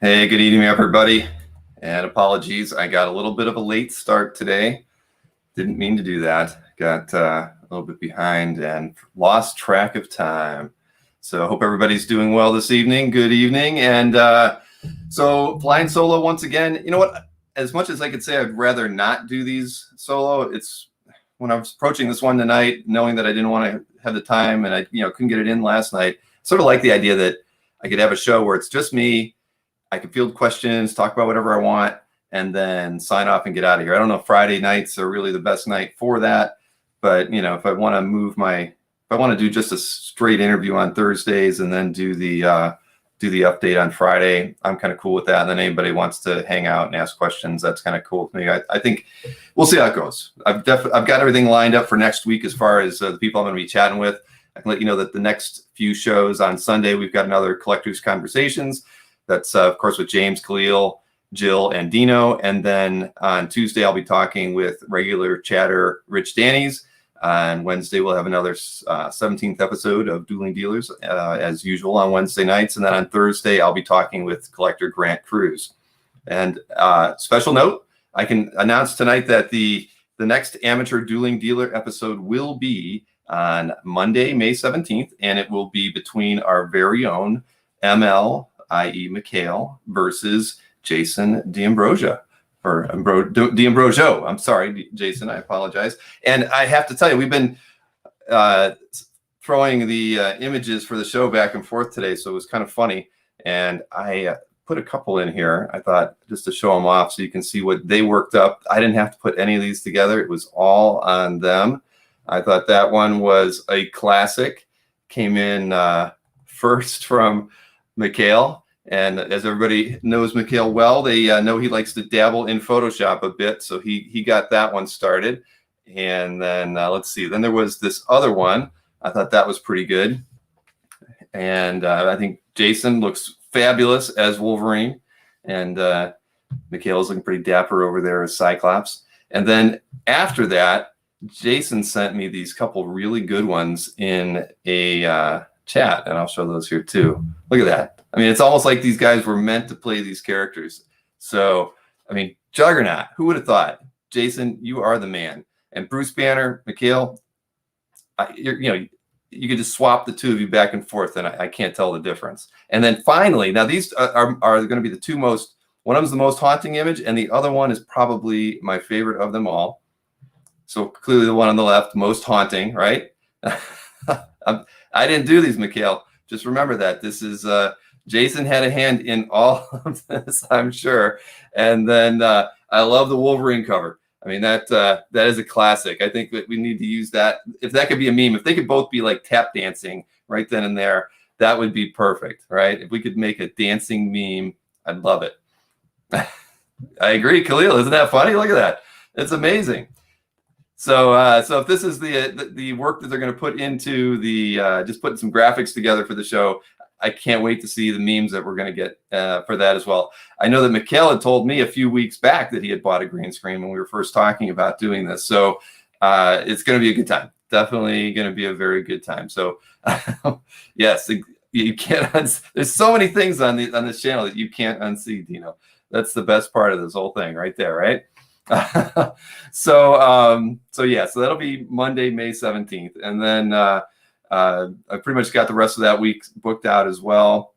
Hey, good evening, everybody. And apologies, I got a little bit of a late start today. Didn't mean to do that. Got a little bit behind and lost track of time. So I hope everybody's doing well this evening. Good evening. And so flying solo once again. You know what? As much as I could say I'd rather not do these solo, it's when I was approaching this one tonight, knowing that I didn't want to have the time and I couldn't get it in last night. Sort of like the idea that I could have a show where it's just me. I can field questions, talk about whatever I want, and then sign off and get out of here. I don't know if Friday nights are really the best night for that, but if I want to do just a straight interview on Thursdays and then do the update on Friday, I'm kind of cool with that. And then anybody wants to hang out and ask questions, that's kind of cool with me. I think we'll see how it goes. I've got everything lined up for next week as far as the people I'm going to be chatting with. I can let you know that the next few shows on Sunday, we've got another Collectors Conversations. That's, of course, with James, Khalil, Jill, and Dino. And then on Tuesday, I'll be talking with regular chatter Rich Dannies. On Wednesday, we'll have another 17th episode of Dueling Dealers, as usual, on Wednesday nights. And then on Thursday, I'll be talking with collector Grant Cruz. And special note, I can announce tonight that the next Amateur Dueling Dealer episode will be on Monday, May 17th, and it will be between our very own ML, i.e. Mikhail, versus Jason D'Ambrosio. D'Ambrosio. I'm sorry, Jason, I apologize. And I have to tell you, we've been throwing the images for the show back and forth today, so it was kind of funny. And I put a couple in here, I thought, just to show them off so you can see what they worked up. I didn't have to put any of these together. It was all on them. I thought that one was a classic. Came in first from Mikhail, and as everybody knows Mikhail well, they know he likes to dabble in Photoshop a bit, so he got that one started. And then let's see, then there was this other one. I thought that was pretty good, and I think Jason looks fabulous as Wolverine, and Mikhail's looking pretty dapper over there as Cyclops. And then after that, Jason sent me these couple really good ones in a chat, and I'll show those here too. Look at that. I mean, it's almost like these guys were meant to play these characters. So, I mean, Juggernaut, who would have thought? Jason, you are the man. And Bruce Banner, Mikhail, you could just swap the two of you back and forth, and I can't tell the difference. And then finally, now these are going to be the two most, one of them is the most haunting image, and the other one is probably my favorite of them all. So clearly the one on the left, most haunting, right? I didn't do these, Mikhail. Just remember that. This is Jason had a hand in all of this, I'm sure. And then I love the Wolverine cover. I mean, that is a classic. I think that we need to use that. If that could be a meme, if they could both be like tap dancing right then and there, that would be perfect, right? If we could make a dancing meme, I'd love it. I agree, Khalil. Isn't that funny? Look at that. It's amazing. So so if this is the work that they're going to put into the just putting some graphics together for the show, I can't wait to see the memes that we're going to get for that as well. I know that Mikhail had told me a few weeks back that he had bought a green screen when we were first talking about doing this. So it's going to be a good time. Definitely going to be a very good time. So yes, you can't. There's so many things on this channel that you can't unsee, Dino. That's the best part of this whole thing, right there, right? So yeah, so that'll be Monday, May 17th, and then I pretty much got the rest of that week booked out as well.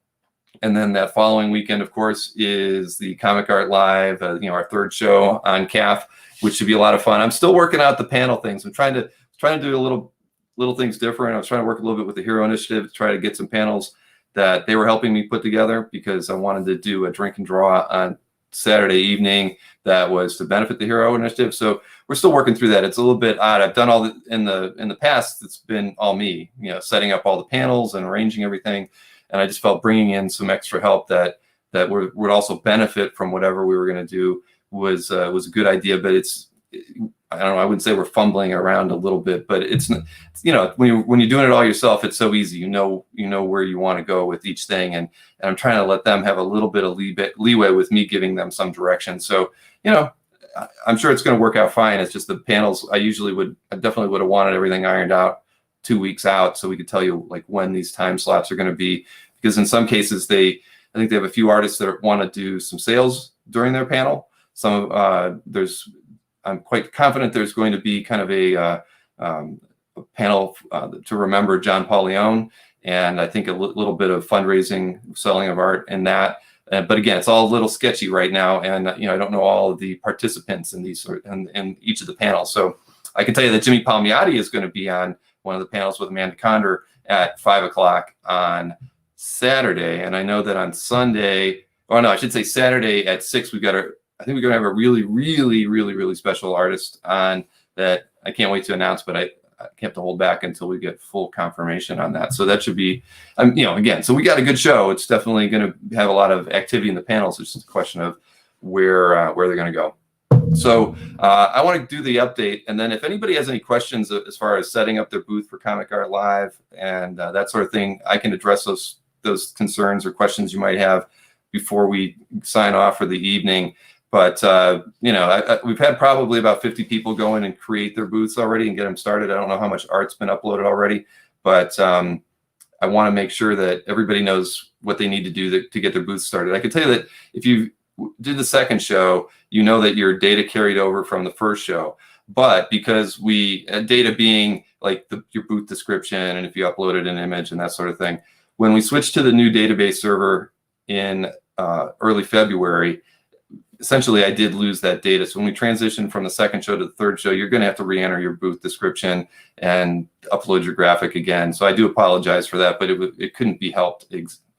And then that following weekend, of course, is the Comic Art Live, our third show on CAF, which should be a lot of fun. I'm still working out the panel things. I'm trying to do a little things different. I was trying to work a little bit with the Hero Initiative to try to get some panels that they were helping me put together, because I wanted to do a drink and draw on Saturday evening that was to benefit the Hero Initiative. So we're still working through that. It's a little bit odd. I've done all in the past. It's been all me, setting up all the panels and arranging everything. And I just felt bringing in some extra help that would also benefit from whatever we were going to do was a good idea. But I don't know, I wouldn't say we're fumbling around a little bit, but it's when you're doing it all yourself, it's so easy. You know where you want to go with each thing, and I'm trying to let them have a little bit of leeway with me giving them some direction. So I'm sure it's going to work out fine. It's just the panels. I definitely would have wanted everything ironed out 2 weeks out, so we could tell you like when these time slots are going to be, because in some cases they I think they have a few artists that want to do some sales during their panel. I'm quite confident there's going to be kind of a panel to remember John Paul Leon, and I think a little bit of fundraising, selling of art, and that. But again, it's all a little sketchy right now, and I don't know all of the participants in each of the panels. So I can tell you that Jimmy Palmiotti is going to be on one of the panels with Amanda Condor at 5 o'clock on Saturday, and I know that on Sunday, or no, I should say Saturday at 6, I think we're going to have a really, really, really, really special artist on that I can't wait to announce, but I have to hold back until we get full confirmation on that. So that should be, again, so we got a good show. It's definitely going to have a lot of activity in the panels. It's just a question of where they're going to go. So I want to do the update, and then if anybody has any questions as far as setting up their booth for Comic Art Live and that sort of thing, I can address those concerns or questions you might have before we sign off for the evening. But we've had probably about 50 people go in and create their booths already and get them started. I don't know how much art's been uploaded already, but I want to make sure that everybody knows what they need to do to get their booths started. I can tell you that if you did the second show, you know that your data carried over from the first show. But because data being like your booth description, and if you uploaded an image and that sort of thing, when we switched to the new database server in early February, essentially I did lose that data. So when we transitioned from the second show to the third show, you're going to have to re-enter your booth description and upload your graphic again. So I do apologize for that, but it couldn't be helped,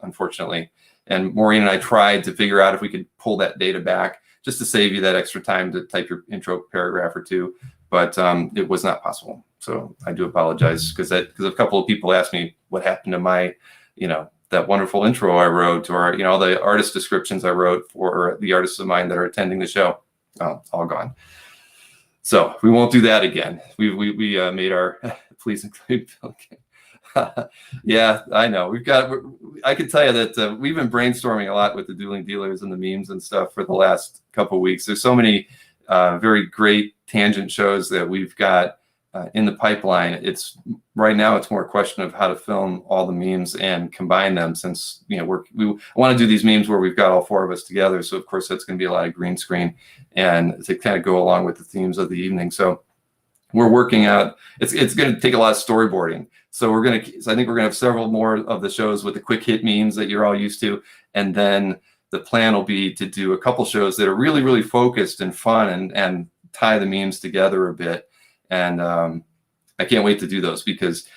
unfortunately. And Maureen and I tried to figure out if we could pull that data back just to save you that extra time to type your intro paragraph or two, but it was not possible. So I do apologize because a couple of people asked me what happened to my, that wonderful intro I wrote, or all the artist descriptions I wrote for the artists of mine that are attending the show. All gone. So we won't do that again. We made our please include. Yeah, I know. I can tell you that we've been brainstorming a lot with the Dueling Dealers and the memes and stuff for the last couple of weeks. There's so many very great tangent shows that we've got in the pipeline. Right now it's more a question of how to film all the memes and combine them, since we want to do these memes where we've got all four of us together. So of course that's going to be a lot of green screen and to kind of go along with the themes of the evening. So we're working out. It's going to take a lot of storyboarding. So I think we're going to have several more of the shows with the quick hit memes that you're all used to, and then the plan will be to do a couple shows that are really, really focused and fun and tie the memes together a bit. And I can't wait to do those because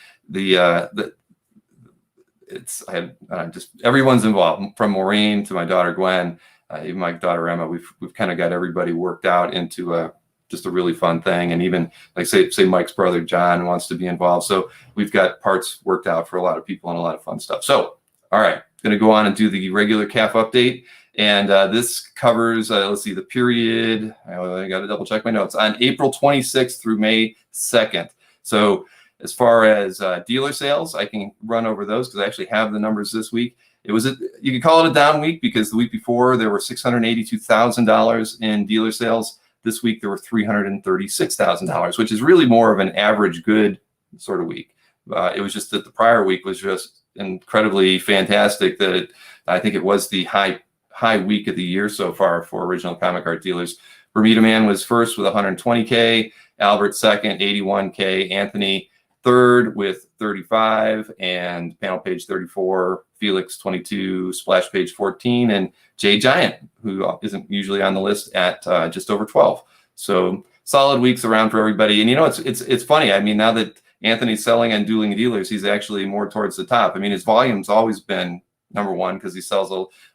everyone's involved, from Maureen to my daughter Gwen, even my daughter Emma. We've kind of got everybody worked out into just a really fun thing. And even like say Mike's brother John wants to be involved. So we've got parts worked out for a lot of people and a lot of fun stuff. So all right, going to go on and do the regular CAF update. And this covers, let's see, the period. I got to double check my notes, on April 26th through May 2nd. So as far as dealer sales, I can run over those because I actually have the numbers this week. You could call it a down week because the week before there were $682,000 in dealer sales. This week there were $336,000, which is really more of an average good sort of week. It was just that the prior week was just incredibly fantastic. I think it was the high week of the year so far for original comic art dealers. Romita Man was first with 120K, Albert second, 81K, Anthony third with 35, and panel page 34, Felix 22, splash page 14, and Jay Giant, who isn't usually on the list, at just over 12. So solid weeks around for everybody. And it's funny. I mean, now that Anthony's selling on Dueling Dealers, he's actually more towards the top. I mean, his volume's always been number one because he sells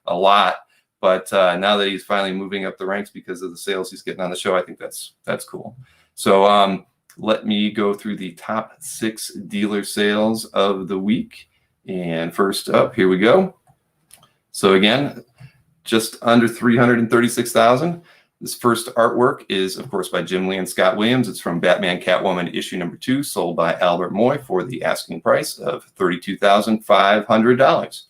a lot. But now that he's finally moving up the ranks because of the sales he's getting on the show, I think that's cool. So let me go through the top 6 dealer sales of the week. And first up, here we go. So again, just under 336,000. This first artwork is, of course, by Jim Lee and Scott Williams. It's from Batman Catwoman issue number 2, sold by Albert Moy for the asking price of $32,500.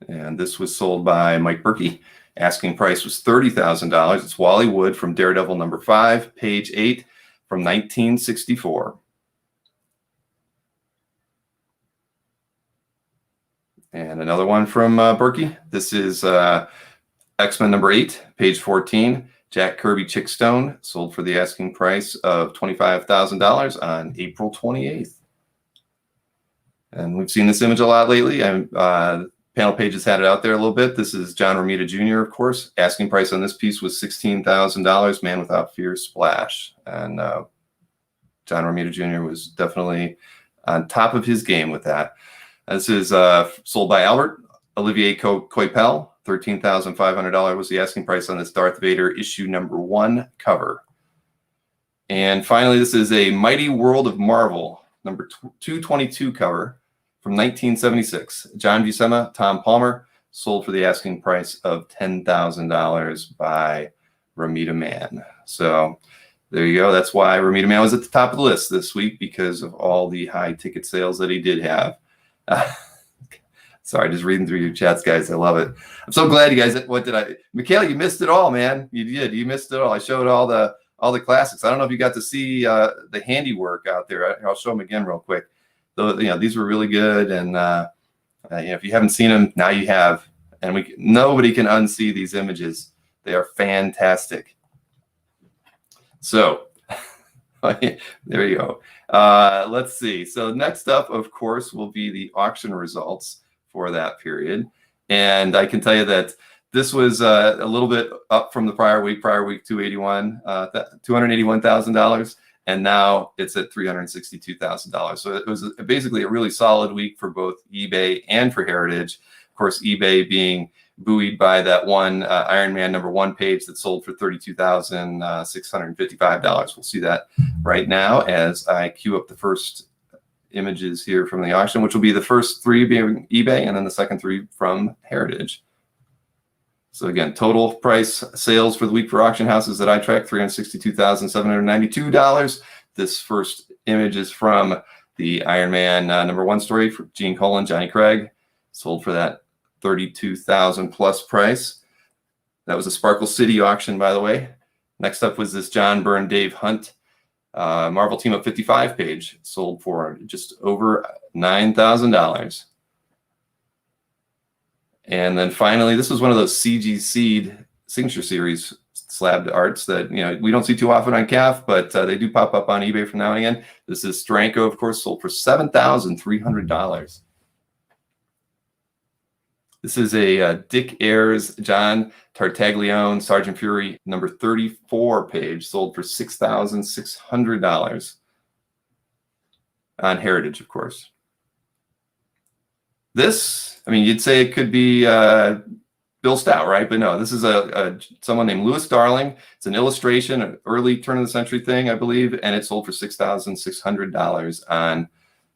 And this was sold by Mike Berkey. Asking price was $30,000. It's Wally Wood from Daredevil number 5, page 8, from 1964. And another one from Berkey. This is X-Men number 8, page 14. Jack Kirby Chickstone, sold for the asking price of $25,000 on April 28th. And we've seen this image a lot lately. Panel Page has had it out there a little bit. This is John Romita Jr., of course. Asking price on this piece was $16,000, Man Without Fear splash. And John Romita Jr. was definitely on top of his game with that. This is sold by Albert. Olivier Coipel, $13,500 was the asking price on this Darth Vader issue number 1 cover. And finally, this is a Mighty World of Marvel number 222 cover from 1976. John Buscema, Tom Palmer, sold for the asking price of $10,000 by Romita Man. So there you go. That's why Romita Man was at the top of the list this week, because of all the high ticket sales that he did have. Sorry, just reading through your chats, guys. I love it. I'm so glad you guys. Mikhail, you missed it all, man. You did. You missed it all. I showed all the classics. I don't know if you got to see the handiwork out there. I'll show them again real quick. Though, these were really good, and if you haven't seen them, now you have. And nobody can unsee these images. They are fantastic. So there you go. Let's see. So next up, of course, will be the auction results for that period. And I can tell you that this was a little bit up from the prior week, $281,000. And now it's at $362,000. So it was basically a really solid week for both eBay and for Heritage. Of course, eBay being buoyed by that one Iron Man number 1 page that sold for $32,655. We'll see that right now as I queue up the first images here from the auction, which will be the first 3 being eBay and then the second 3 from Heritage. So again, total price sales for the week for auction houses that I track, $362,792. This first image is from the Iron Man number 1 story for Gene Colan, Johnny Craig, sold for that $32,000 plus price. That was a Sparkle City auction, by the way. Next up was this John Byrne, Dave Hunt Marvel Team Up 55 page, sold for just over $9,000. And then finally, this was one of those CG Seed signature series slabbed arts that we don't see too often on CAF, but they do pop up on eBay from now and again. This is Steranko, of course, sold for $7,300. This is a Dick Ayers, John Tartaglione, Sergeant Fury number 34 page, sold for $6,600 on Heritage, of course. This, you'd say it could be Bill Stout, right? But no, this is someone named Louis Darling. It's an illustration, an early turn of the century thing, I believe, and it sold for $6,600 on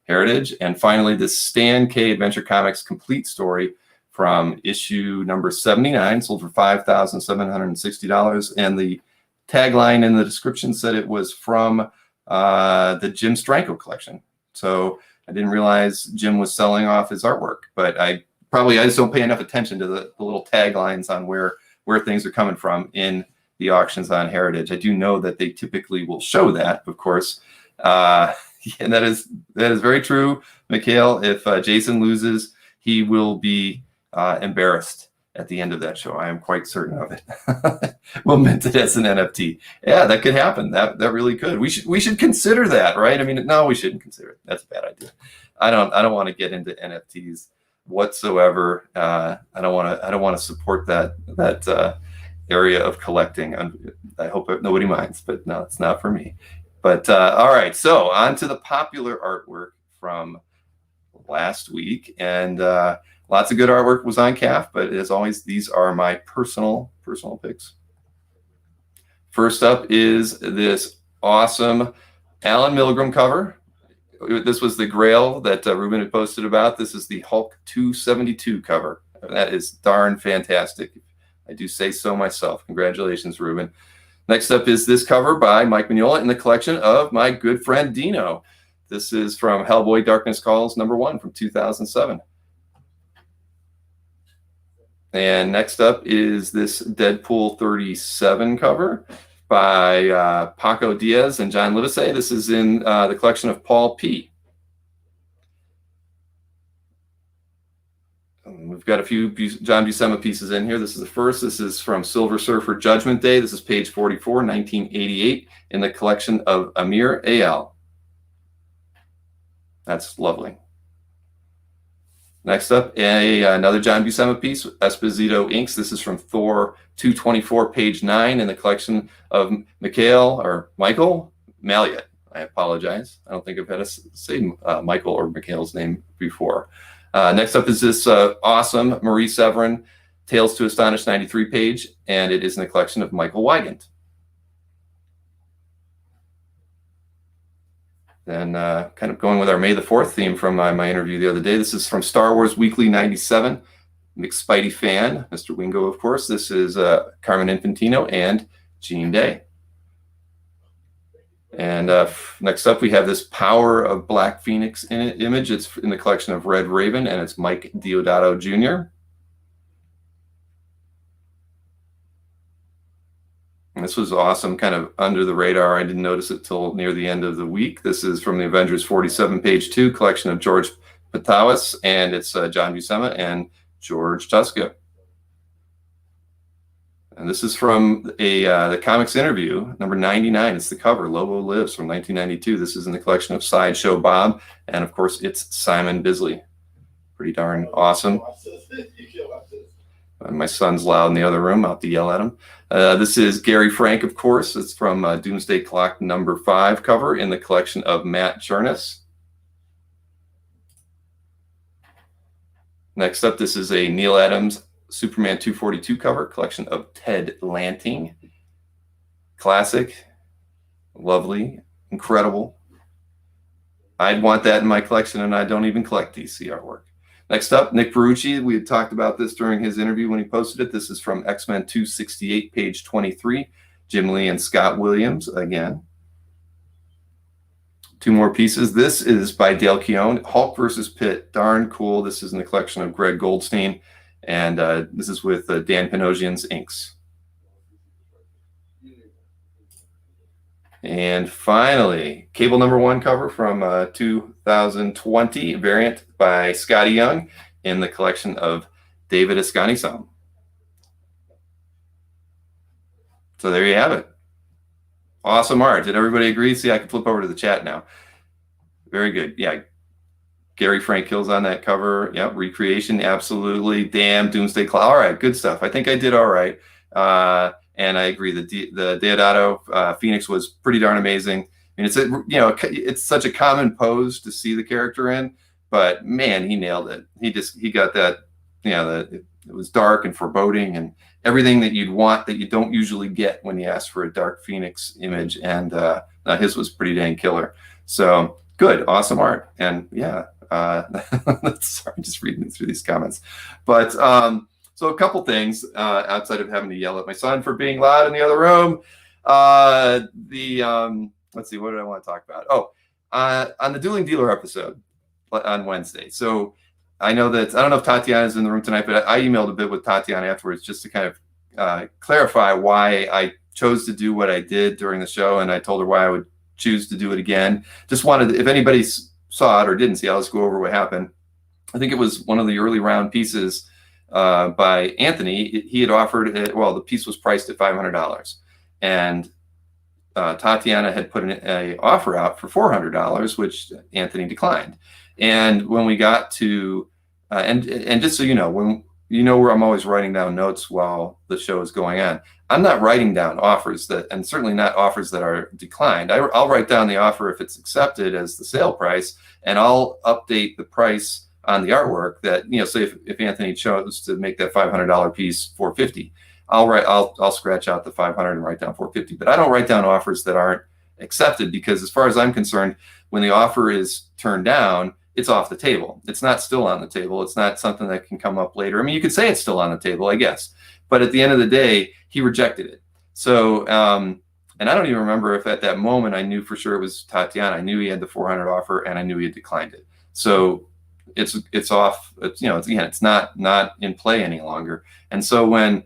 Heritage. And finally, this Stan K Adventure Comics complete story from issue number 79, sold for $5,760. And the tagline in the description said it was from the Jim Steranko collection. So I didn't realize Jim was selling off his artwork, but I just don't pay enough attention to the little taglines on where things are coming from in the auctions on Heritage. I do know that they typically will show that, of course. And that is very true, Mikhail. If Jason loses, he will be embarrassed at the end of that show. I am quite certain of it. We'll mint it as an NFT. Yeah, that could happen. That really could. We should consider that, right? No, we shouldn't consider it. That's a bad idea. I don't want to get into NFTs whatsoever. I don't want to support that area of collecting. I hope nobody minds, but no, it's not for me. But all right, so on to the popular artwork from last week, and lots of good artwork was on CAF, but as always, these are my personal picks. First up is this awesome Alan Milgram cover. This was the Grail that Ruben had posted about. This is the Hulk 272 cover. That is darn fantastic. I do say so myself. Congratulations, Ruben. Next up is this cover by Mike Mignola in the collection of my good friend Dino. This is from Hellboy Darkness Calls number 1 from 2007. And next up is this Deadpool 37 cover by Paco Diaz and John Livesey. This is in the collection of Paul P. We've got a few John Buscema pieces in here. This is the first. This is from Silver Surfer Judgment Day. This is page 44, 1988, in the collection of Amir Al. That's lovely. Next up, another John Buscema piece, Esposito Inks. This is from Thor 224, page 9, in the collection of Michael Malliot. I apologize. I don't think I've had to say Michael or Mikhail's name before. Next up is this awesome Marie Severin Tales to Astonish 93 page, and it is in the collection of Michael Wygant. Then kind of going with our May the 4th theme from my interview the other day. This is from Star Wars Weekly 97. McSpidey fan, Mr. Wingo, of course. This is Carmen Infantino and Jean Day. And next up, we have this Power of Black Phoenix image. It's in the collection of Red Raven, and it's Mike Deodato Jr. And this was awesome, kind of under the radar. I didn't notice it till near the end of the week. This is from the Avengers 47, page 2, collection of George Patawis, and it's John Buscema and George Tuska. And this is from the Comics Interview, number 99. It's the cover, Lobo Lives, from 1992. This is in the collection of Sideshow Bob, and of course, it's Simon Bisley. Pretty darn awesome. My son's loud in the other room. I'll have to yell at him. This is Gary Frank, of course. It's from Doomsday Clock number 5 cover in the collection of Matt Chernis. Next up, this is a Neil Adams Superman 242 cover, collection of Ted Lanting. Classic, lovely, incredible. I'd want that in my collection, and I don't even collect DC artwork. Next up, Nick Baruchi. We had talked about this during his interview when he posted it. This is from X-Men 268, page 23. Jim Lee and Scott Williams again. 2 more pieces. This is by Dale Keown, Hulk versus Pitt. Darn cool. This is in the collection of Greg Goldstein. And this is with Dan Panosian's inks. And finally, Cable number 1 cover from 2020, variant by Scotty Young in the collection of David Ascani-san. So there you have it. Awesome art. Did everybody agree? See, I can flip over to the chat now. Very good. Yeah. Gary Frank Hill's on that cover. Yep. Recreation. Absolutely. Damn. Doomsday Cloud. All right. Good stuff. I think I did all right. And I agree. The Deodato Phoenix was pretty darn amazing. I mean, it's such a common pose to see the character in, but man, he nailed it. He got that. It was dark and foreboding and everything that you'd want that you don't usually get when you ask for a Dark Phoenix image. And his was pretty dang killer. So good, awesome art. And yeah, sorry, just reading through these comments, but. So a couple things outside of having to yell at my son for being loud in the other room. Let's see, what did I want to talk about? Oh, on the Dueling Dealer episode on Wednesday. So I know that, I don't know if Tatiana's in the room tonight, but I emailed a bit with Tatiana afterwards just to kind of clarify why I chose to do what I did during the show. And I told her why I would choose to do it again. Just wanted, if anybody saw it or didn't see it, I'll just go over what happened. I think it was one of the early round pieces by Anthony. He had offered it, well, the piece was priced at $500, and Tatiana had put an offer out for $400, which Anthony declined. And when we got to and just so you know, when you know where I'm always writing down notes while the show is going on, I'm not writing down offers that, and certainly not offers that are declined. I'll write down the offer if it's accepted as the sale price, and I'll update the price on the artwork that, say if Anthony chose to make that $500 piece $450, I'll scratch out the $500 and write down $450. But I don't write down offers that aren't accepted, because as far as I'm concerned, when the offer is turned down, it's off the table. It's not still on the table. It's not something that can come up later. I mean, you could say it's still on the table, I guess, but at the end of the day, he rejected it. So, and I don't even remember if at that moment I knew for sure it was Tatiana. I knew he had the $400 offer, and I knew he had declined it. So it's off. It's not in play any longer. And so when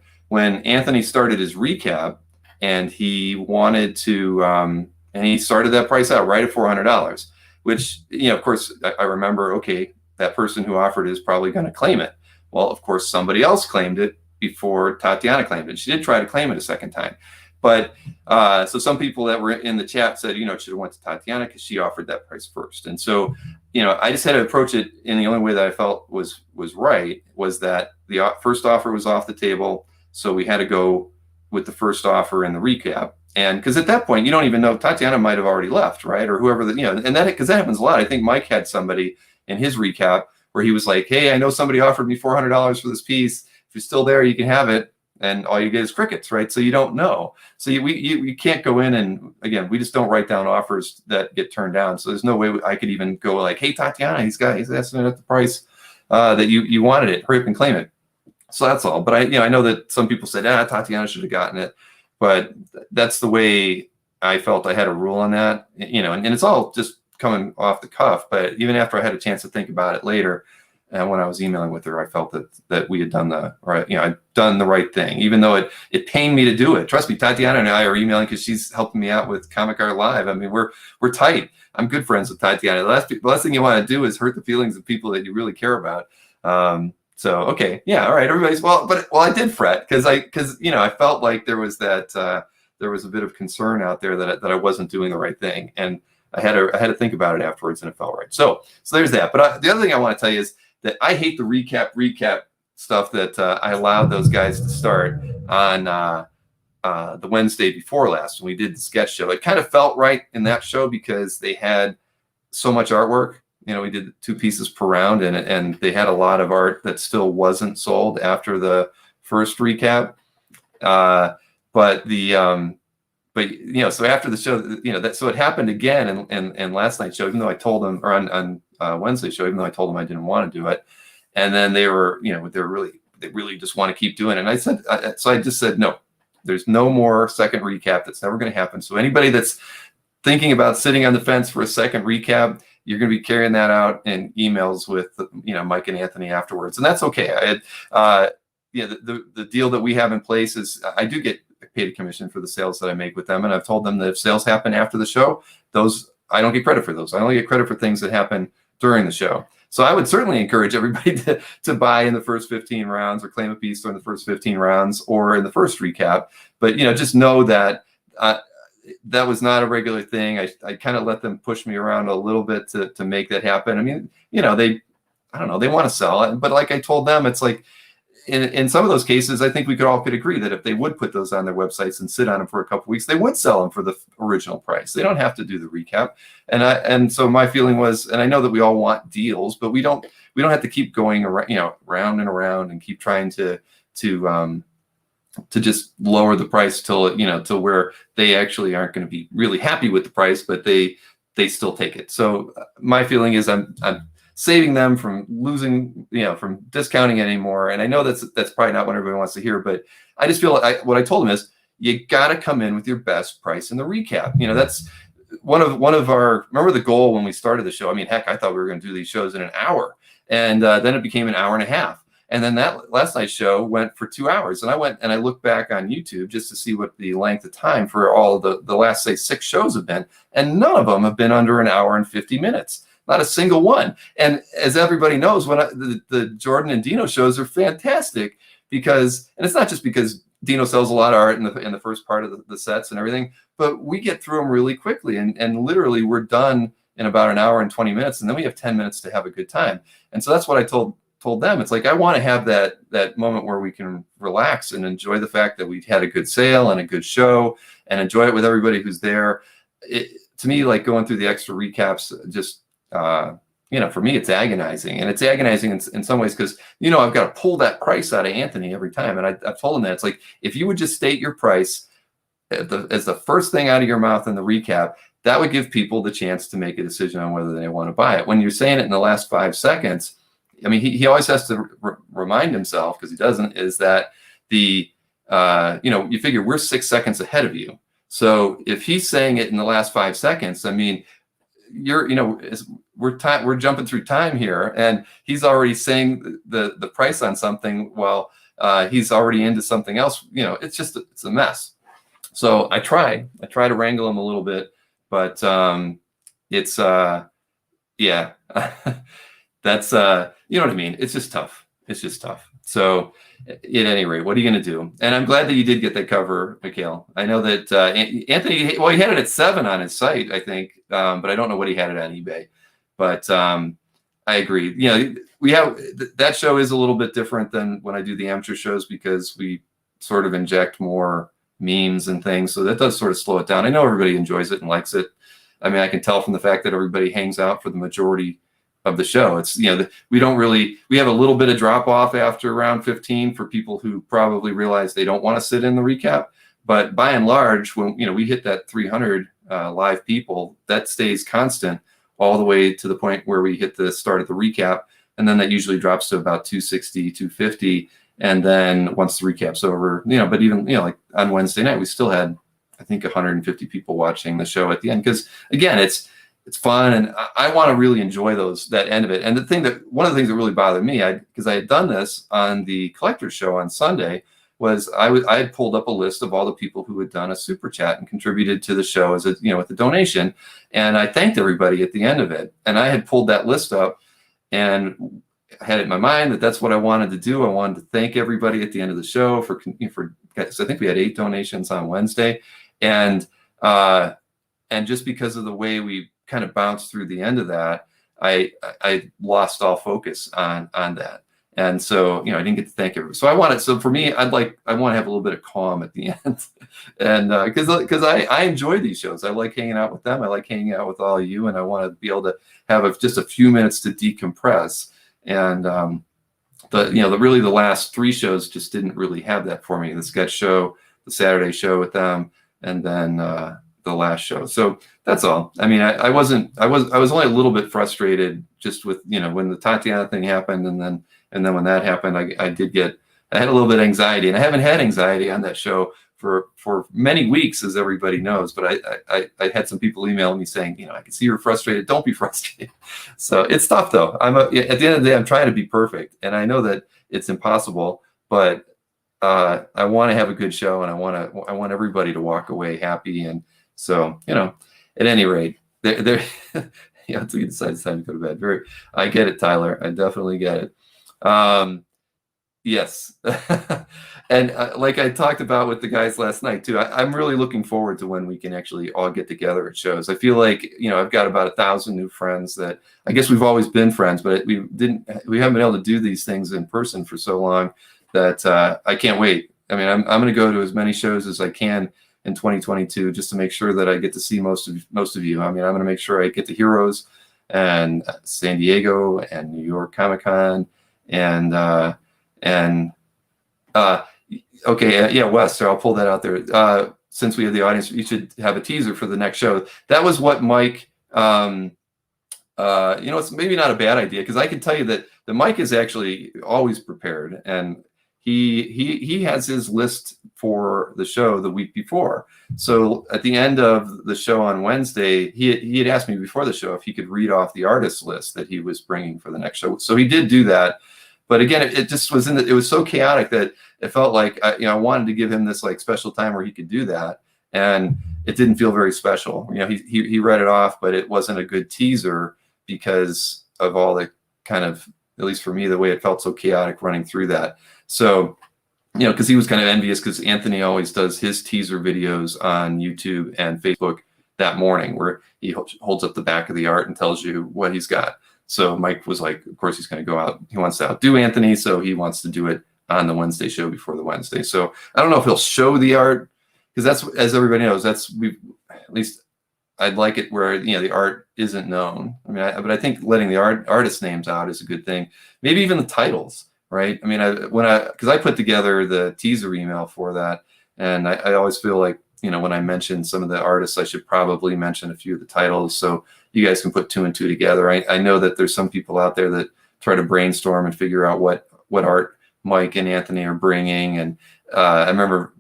Anthony started his recap, and he wanted to, and he started that price out right at $400, which, of course, I remember, okay, that person who offered is probably going to claim it. Well, of course, somebody else claimed it before Tatiana claimed it. She did try to claim it a second time. But so some people that were in the chat said, it should have went to Tatiana because she offered that price first. And so, I just had to approach it in the only way that I felt was right, was that the first offer was off the table. So we had to go with the first offer in the recap. And because at that point, you don't even know, Tatiana might have already left, right? Or whoever, and that, because that happens a lot. I think Mike had somebody in his recap where he was like, hey, I know somebody offered me $400 for this piece. If you're still there, you can have it. And all you get is crickets, right? So you don't know. So you can't go in, and again, we just don't write down offers that get turned down. So there's no way I could even go like, hey, Tatiana, he's asking it at the price that you wanted it. Hurry up and claim it. So that's all. But I know that some people said, Tatiana should have gotten it. But that's the way I felt I had a rule on that, and it's all just coming off the cuff. But even after I had a chance to think about it later, and when I was emailing with her, I felt that we had done the right, I'd done the right thing, even though it pained me to do it. Trust me, Tatiana and I are emailing because she's helping me out with Comic Art Live. I mean, we're tight. I'm good friends with Tatiana. The last thing you want to do is hurt the feelings of people that you really care about. So okay, yeah, all right, everybody's but I did fret because I felt like there was there was a bit of concern out there that I wasn't doing the right thing, and I had to think about it afterwards, and it felt right. So there's that. But the other thing I want to tell you is that I hate the recap stuff that I allowed those guys to start on the Wednesday before last when we did the sketch show. It kind of felt right in that show because they had so much artwork. We did 2 pieces per round, and they had a lot of art that still wasn't sold after the first recap. So after the show, so it happened again in last night's show, even though I told them, or on Wednesday's show, even though I told them I didn't want to do it. And then they really just want to keep doing it. And I said, I just said, no, there's no more second recap. That's never going to happen. So anybody that's thinking about sitting on the fence for a second recap, you're going to be carrying that out in emails with, Mike and Anthony afterwards. And that's okay. The deal that we have in place is I do get paid a commission for the sales that I make with them. And I've told them that if sales happen after the show, I don't get credit for those. I only get credit for things that happen during the show. So I would certainly encourage everybody to buy in the first 15 rounds or claim a piece during the first 15 rounds or in the first recap. But, just know that that was not a regular thing. I kind of let them push me around a little bit to make that happen. I mean, they want to sell it. But like I told them, it's like, in some of those cases, I think we could agree that if they would put those on their websites and sit on them for a couple of weeks, they would sell them for the original price. They don't have to do the recap. And so my feeling was, and I know that we all want deals, but we don't have to keep going around, round and around and keep trying to just lower the price till where they actually aren't going to be really happy with the price, but they still take it. So my feeling is I'm saving them from losing, from discounting anymore. And I know that's probably not what everybody wants to hear, but I just feel like what I told them is you got to come in with your best price in the recap. That's one of our, remember the goal when we started the show? I mean, heck, I thought we were going to do these shows in an hour, and then it became an hour and a half. And then that last night's show went for 2 hours. And I went and I looked back on YouTube just to see what the length of time for all the last, say, 6 shows have been. And none of them have been under an hour and 50 minutes. Not a single one. And as everybody knows, when the Jordan and Dino shows are fantastic because, and it's not just because Dino sells a lot of art in the first part of the sets and everything, but we get through them really quickly. And literally we're done in about an hour and 20 minutes. And then we have 10 minutes to have a good time. And so that's what I told them. It's like, I want to have that moment where we can relax and enjoy the fact that we had a good sale and a good show and enjoy it with everybody who's there. To me, like going through the extra recaps, just, for me, it's agonizing. And it's agonizing in some ways because, I've got to pull that price out of Anthony every time. And I've told him that. It's like, if you would just state your price as the first thing out of your mouth in the recap, that would give people the chance to make a decision on whether they want to buy it. When you're saying it in the last 5 seconds, I mean, he always has to remind himself, because he doesn't, is that you figure we're 6 seconds ahead of you. So if he's saying it in the last 5 seconds, I mean, we're jumping through time here, and he's already saying the price on something while he's already into something else. It's a mess. So I try to wrangle him a little bit, but it's yeah. That's you know what I mean. It's just tough. it's just tough. So at any rate, what are you going to do? And I'm glad that you did get that cover, Mikhail. I know that Anthony, well, he had it at 7 on his site, I think, but I don't know what he had it on eBay. But I agree. You know, we have that show is a little bit different than when I do the amateur shows because we sort of inject more memes and things. So that does sort of slow it down. I know everybody enjoys it and likes it. I mean, I can tell from the fact that everybody hangs out for the majority of the show. It's, you know, we have a little bit of drop off after round 15 for people who probably realize they don't want to sit in the recap. But by and large, when, you know, we hit that 300 live people, that stays constant all the way to the point where we hit the start of the recap. And then that usually drops to about 260, 250. And then once the recap's over, you know, but even, you know, like on Wednesday night, we still had, I think, 150 people watching the show at the end. Because again, it's fun, and I want to really enjoy that end of it. And one of the things that really bothered me, because I had done this on the collector's show on Sunday, was I had pulled up a list of all the people who had done a super chat and contributed to the show as with a donation, and I thanked everybody at the end of it. And I had pulled that list up and had it in my mind that that's what I wanted to do. I wanted to thank everybody at the end of the show so I think we had 8 donations on Wednesday, and just because of the way we kind of bounced through the end of that, I lost all focus on that. And so, I didn't get to thank everybody. So for me, I want to have a little bit of calm at the end. And because I enjoy these shows. I like hanging out with them. I like hanging out with all of you. And I want to be able to have just a few minutes to decompress. And the last 3 shows just didn't really have that for me. The sketch show, the Saturday show with them, and then the last show. So that's all. I mean, I was only a little bit frustrated just with, when the Tatiana thing happened, and then when that happened, I had a little bit of anxiety, and I haven't had anxiety on that show for many weeks, as everybody knows. But I had some people email me saying, I can see you're frustrated. Don't be frustrated. So it's tough though. At the end of the day, I'm trying to be perfect, and I know that it's impossible, but I want to have a good show, and I want everybody to walk away happy. And so, at any rate, there it's time to go to bed. I get it, Tyler. I definitely get it. Yes. And like I talked about with the guys last night too, I'm really looking forward to when we can actually all get together at shows. I feel like, I've got about 1,000 new friends that I guess we've always been friends, but we haven't been able to do these things in person for so long that I can't wait. I mean, I'm going to go to as many shows as I can in 2022 just to make sure that I get to see most of you. I mean, I'm going to make sure I get to Heroes and San Diego and New York Comic-Con Wes, so I'll pull that out there. Since we have the audience, you should have a teaser for the next show. That was what Mike, it's maybe not a bad idea, because I can tell you that the Mike is actually always prepared, and he has his list for the show the week before. So at the end of the show on Wednesday, he had asked me before the show if he could read off the artist list that he was bringing for the next show. So he did do that. But again, it just was it was so chaotic that it felt like I wanted to give him this like special time where he could do that, and it didn't feel very special. He read it off, but it wasn't a good teaser because of all the kind of, at least for me, the way it felt so chaotic running through that. So, because he was kind of envious, because Anthony always does his teaser videos on YouTube and Facebook that morning, where he holds up the back of the art and tells you what he's got. So Mike was like, of course he's going to go out. He wants to outdo Anthony, so he wants to do it on the Wednesday show before the Wednesday. So I don't know if he'll show the art, because that's, as everybody knows, at least I'd like it where the art isn't known. I mean, but I think letting the artist names out is a good thing. Maybe even the titles, right? I mean, because I put together the teaser email for that, and I always feel like when I mention some of the artists, I should probably mention a few of the titles, so you guys can put 2 and 2 together. I know that there's some people out there that try to brainstorm and figure out what art Mike and Anthony are bringing. And I remember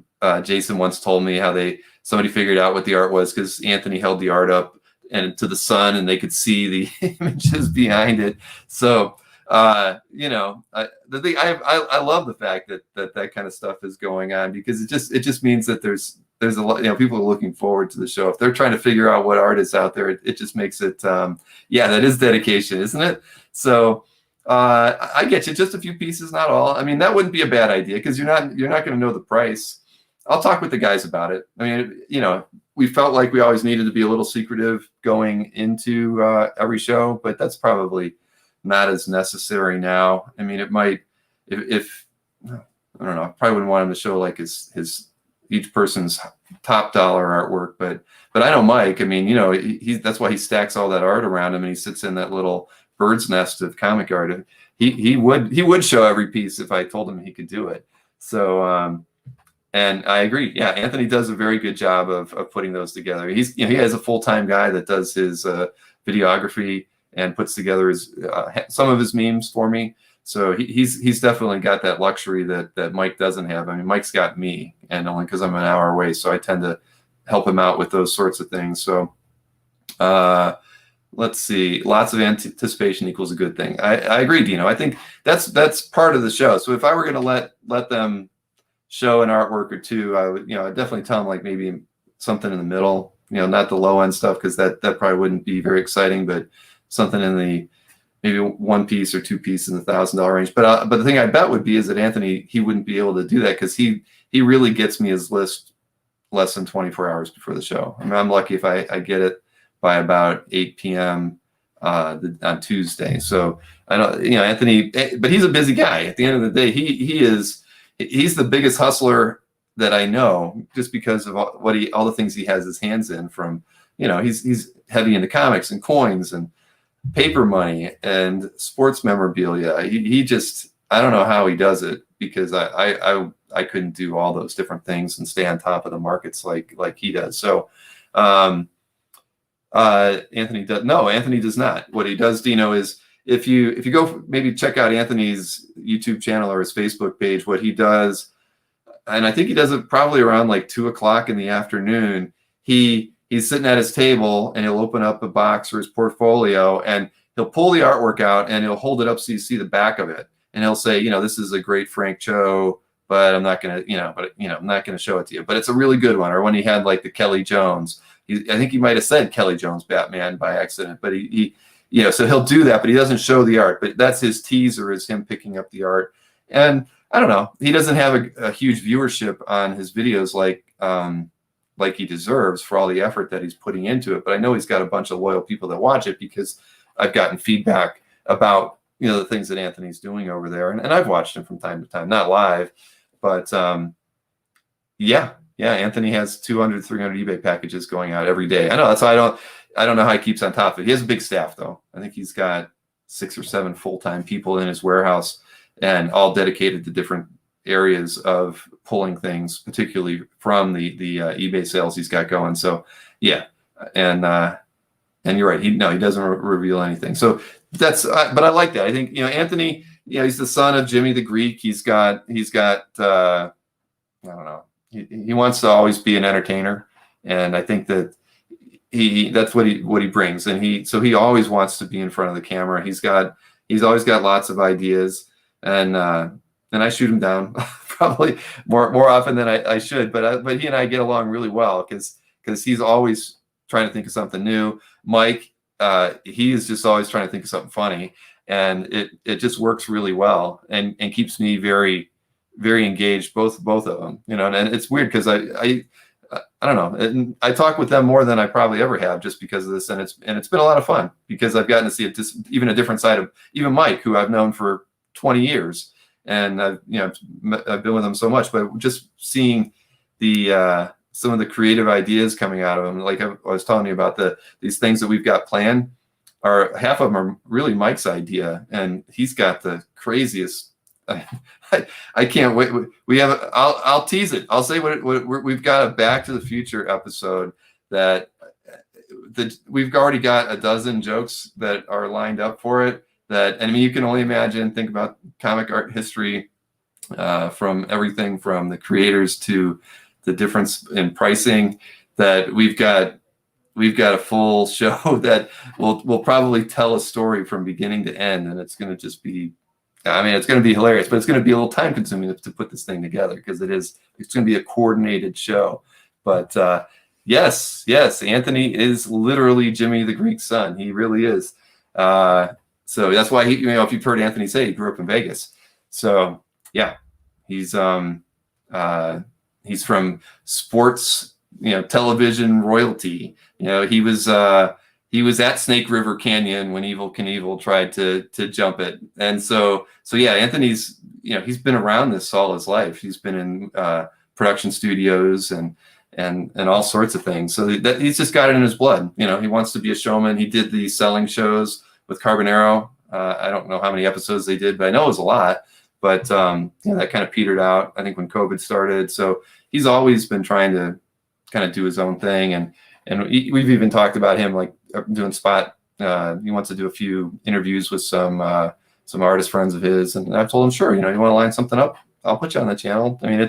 Jason once told me how somebody figured out what the art was because Anthony held the art up and to the sun, and they could see the images behind it. So I love the fact that kind of stuff is going on, because it just means that there's a lot, people are looking forward to the show. If they're trying to figure out what art is out there, it just makes it, that is dedication, isn't it? So I get you. Just a few pieces, not all. I mean, that wouldn't be a bad idea because you're not going to know the price. I'll talk with the guys about it. I mean, we felt like we always needed to be a little secretive going into every show, but that's probably not as necessary now. I mean, it might, if I don't know, I probably wouldn't want him to show like his each person's top dollar artwork, but I know Mike. I mean, that's why he stacks all that art around him, and he sits in that little bird's nest of comic art. And he would show every piece if I told him he could do it. So and I agree. Yeah, Anthony does a very good job of putting those together. He has a full-time guy that does his videography and puts together his some of his memes for me. So he's definitely got that luxury that Mike doesn't have. I mean, Mike's got me, and only because I'm an hour away, so I tend to help him out with those sorts of things. So let's see. Lots of anticipation equals a good thing. I agree, Dino. I think that's part of the show. So if I were going to let them show an artwork or two, I would, I'd definitely tell them like maybe something in the middle, not the low end stuff, because that probably wouldn't be very exciting, but something in the maybe one piece or two piece in the $1,000 range. But the thing I bet would be is that Anthony, he wouldn't be able to do that because he really gets me his list less than 24 hours before the show. I mean, I'm lucky if I get it by about 8 p.m. On Tuesday. So I know, Anthony, but he's a busy guy. At the end of the day, he's the biggest hustler that I know, just because of all the things he has his hands in. From he's heavy into comics and coins and paper money and sports memorabilia. He just, I don't know how he does it, because I couldn't do all those different things and stay on top of the markets like he does. So Anthony does not. What he does, Dino, is if you go maybe check out Anthony's YouTube channel or his Facebook page, what he does, and I think he does it probably around like 2:00 in the afternoon. He's sitting at his table, and he'll open up a box or his portfolio, and he'll pull the artwork out and he'll hold it up so you see the back of it, and he'll say, this is a great Frank Cho, but I'm not gonna, I'm not gonna show it to you, but it's a really good one. Or when he had like the Kelly Jones, I think he might have said Kelly Jones Batman by accident, but he so he'll do that, but he doesn't show the art. But that's his teaser, is him picking up the art. And I don't know, he doesn't have a huge viewership on his videos like he deserves for all the effort that he's putting into it. But I know he's got a bunch of loyal people that watch it, because I've gotten feedback about the things that Anthony's doing over there, and I've watched him from time to time, not live, but yeah, Anthony has 200, 300 eBay packages going out every day. I know, that's why I don't know how he keeps on top of it. He has a big staff, though. I think he's got 6 or 7 full-time people in his warehouse, and all dedicated to different areas of pulling things, particularly from the eBay sales he's got going. So yeah, and you're right. He doesn't reveal anything. So that's but I like that. I think Anthony. He's the son of Jimmy the Greek. He's got I don't know. He wants to always be an entertainer, and I think that that's what he brings. And he always wants to be in front of the camera. He's always got lots of ideas, and I shoot him down probably more often than I should. But he and I get along really well, because he's always trying to think of something new. Mike, he is just always trying to think of something funny, and it just works really well, and keeps me very, very engaged, both of them. And it's weird, because I don't know, and I talk with them more than I probably ever have, just because of this, and it's been a lot of fun, because I've gotten to see even a different side of even Mike, who I've known for 20 years. And I've been with him so much, but just seeing some of the creative ideas coming out of him, like I was telling you about these things that we've got planned, half of them are really Mike's idea, and he's got the craziest. I can't wait. I'll tease it. I'll say we've got a Back to the Future episode that we've already got a dozen jokes that are lined up for it. You can only imagine, think about comic art history, from everything from the creators to the difference in pricing, that we've got a full show that will probably tell a story from beginning to end, and it's going to just be, it's going to be hilarious, but it's going to be a little time consuming to put this thing together, because it's going to be a coordinated show. But yes, Anthony is literally Jimmy the Greek's son. He really is. So that's why if you've heard Anthony say, he grew up in Vegas. So yeah, he's from sports, television royalty. He was at Snake River Canyon when Evel Knievel tried to jump it. And so yeah, Anthony's, he's been around this all his life. He's been in production studios and all sorts of things. So that he's just got it in his blood. He wants to be a showman. He did the selling shows with Carbonaro. I don't know how many episodes they did, but I know it was a lot. But that kind of petered out, I think, when COVID started. So he's always been trying to kind of do his own thing. And we've even talked about him like doing spot. He wants to do a few interviews with some artist friends of his. And I've told him, sure, you want to line something up, I'll put you on the channel. I mean,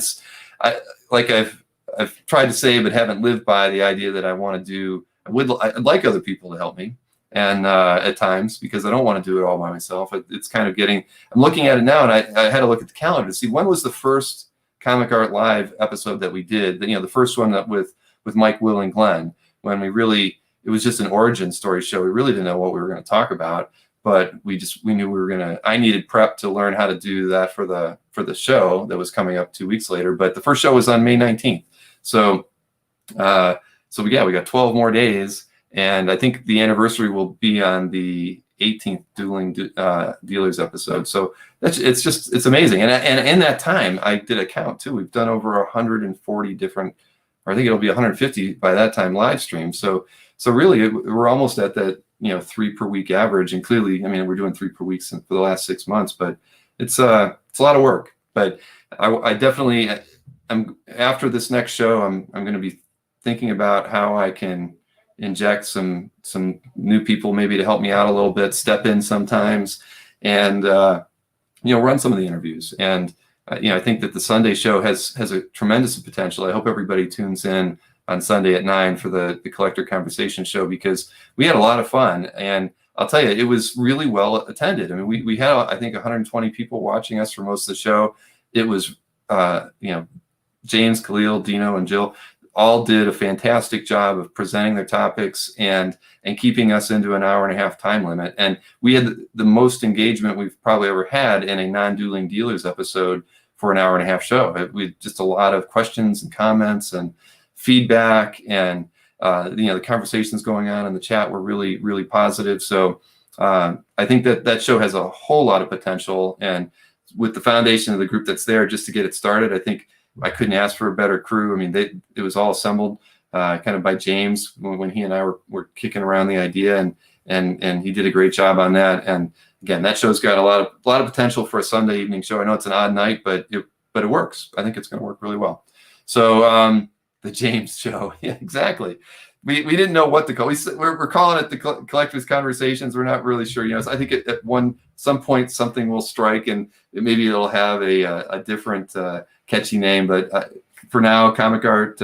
I've tried to say, but haven't lived by the idea that I want to do. I'd like other people to help me, and at times, because I don't want to do it all by myself. It's kind of I'm looking at it now, and I had to look at the calendar to see when was the first Comic Art Live episode that we did. The first one that with Mike, Will, and Glenn, when it was just an origin story show. We really didn't know what we were going to talk about, but we knew I needed prep to learn how to do that for the show that was coming up 2 weeks later. But the first show was on May 19th. So we got 12 more days, and I think the anniversary will be on the 18th Dueling Dealers episode. So it's amazing. And in that time, I did a count too. We've done over 140 different, or I think it'll be 150 by that time, live streams. So really, we're almost at that 3 per week average. And clearly, I mean, we're doing 3 per week for the last 6 months, but it's a lot of work. But I definitely. After this next show, I'm going to be thinking about how I can inject some new people, maybe to help me out a little bit, step in sometimes, and run some of the interviews. And I think that the Sunday show has a tremendous potential. I hope everybody tunes in on Sunday at 9 for the Collector Conversation show, because we had a lot of fun, and I'll tell you, it was really well attended. I mean, we had, I think, 120 people watching us for most of the show. It was James, Khalil, Dino, and Jill all did a fantastic job of presenting their topics and keeping us into an hour and a half time limit. And we had the most engagement we've probably ever had in a non-dueling dealers episode for an hour and a half show. We had just a lot of questions and comments and feedback, and the conversations going on in the chat were really, really positive. So I think that show has a whole lot of potential, and with the foundation of the group that's there just to get it started, I think I couldn't ask for a better crew. I mean, it was all assembled kind of by James when he and I were kicking around the idea, and he did a great job on that. And again, that show's got a lot of potential for a Sunday evening show. I know it's an odd night, but it works. I think it's going to work really well. So the James show, yeah, exactly. We didn't know what to call. We're calling it the Collectors Conversations. We're not really sure. So I think at some point something will strike, and maybe it'll have a different catchy name. But for now, Comic Art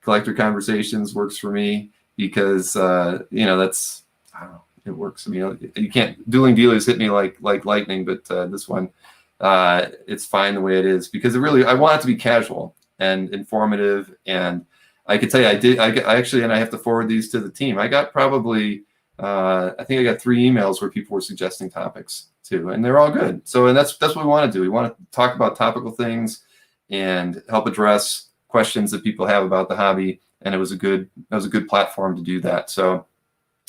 Collector Conversations works for me, because that's, I don't know, it works. I mean, you can't, Dueling Dealers hit me like lightning, but this one, it's fine the way it is, because I want it to be casual and informative. And I could tell you, I actually, and I have to forward these to the team. I got probably, I think I got 3 emails where people were suggesting topics too, and they're all good. So, and that's what we want to do. We want to talk about topical things and help address questions that people have about the hobby. And it was a good platform to do that. So,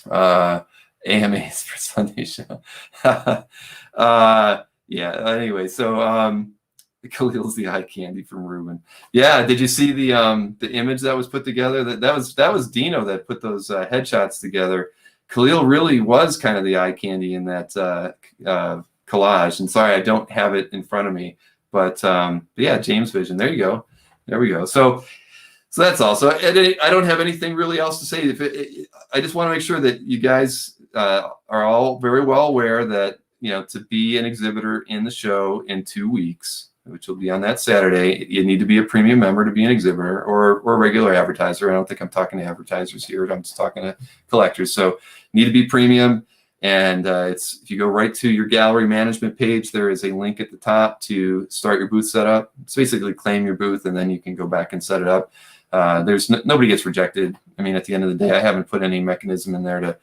AMAs for Sunday show. Yeah. Anyway, so Khalil's the eye candy from Ruben. Yeah. Did you see the image that was put together? That was Dino that put those headshots together. Khalil really was kind of the eye candy in that collage. And sorry, I don't have it in front of me, but yeah, James Vision. There you go. There we go. So that's all. So I don't have anything really else to say. I just want to make sure that you guys are all very well aware that, to be an exhibitor in the show in 2 weeks, which will be on that Saturday, you need to be a premium member to be an exhibitor, or a regular advertiser. I don't think I'm talking to advertisers here. I'm just talking to collectors. So you need to be premium. And if you go right to your gallery management page, there is a link at the top to start your booth setup. It's basically claim your booth, and then you can go back and set it up. Nobody gets rejected. I mean, at the end of the day, I haven't put any mechanism in there to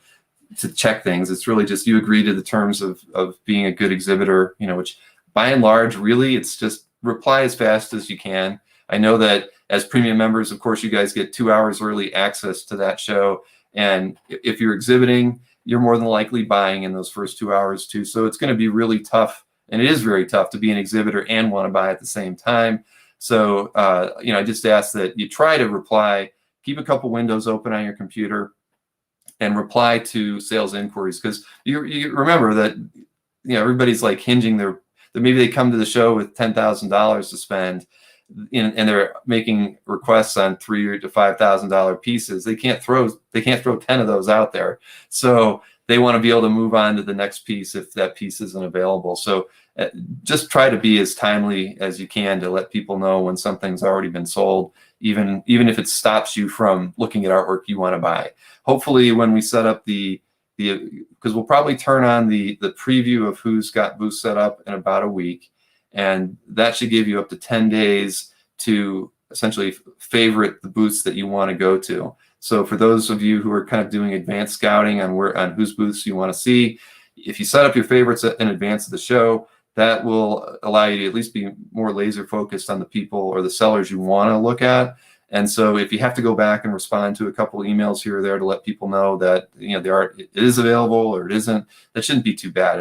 to check things. It's really just you agree to the terms of being a good exhibitor, which by and large, really, it's just reply as fast as you can. I know that as premium members, of course, you guys get 2 hours early access to that show. And if you're exhibiting, you're more than likely buying in those first 2 hours too. So it's going to be really tough. And it is very tough to be an exhibitor and want to buy at the same time. So, I just ask that you try to reply, keep a couple windows open on your computer and reply to sales inquiries. Because you remember that, everybody's like hinging that maybe they come to the show with $10,000 to spend and they're making requests on $3,000 to $5,000 pieces. They can't throw 10 of those out there. So they want to be able to move on to the next piece if that piece isn't available. So just try to be as timely as you can to let people know when something's already been sold, even if it stops you from looking at artwork you want to buy. Hopefully when we set up because we'll probably turn on the preview of who's got booths set up in about a week. And that should give you up to 10 days to essentially favorite the booths that you want to go to. So for those of you who are kind of doing advanced scouting on whose booths you want to see, if you set up your favorites in advance of the show, that will allow you to at least be more laser focused on the people or the sellers you want to look at. And so if you have to go back and respond to a couple of emails here or there to let people know that the art it is available or it isn't, that shouldn't be too bad.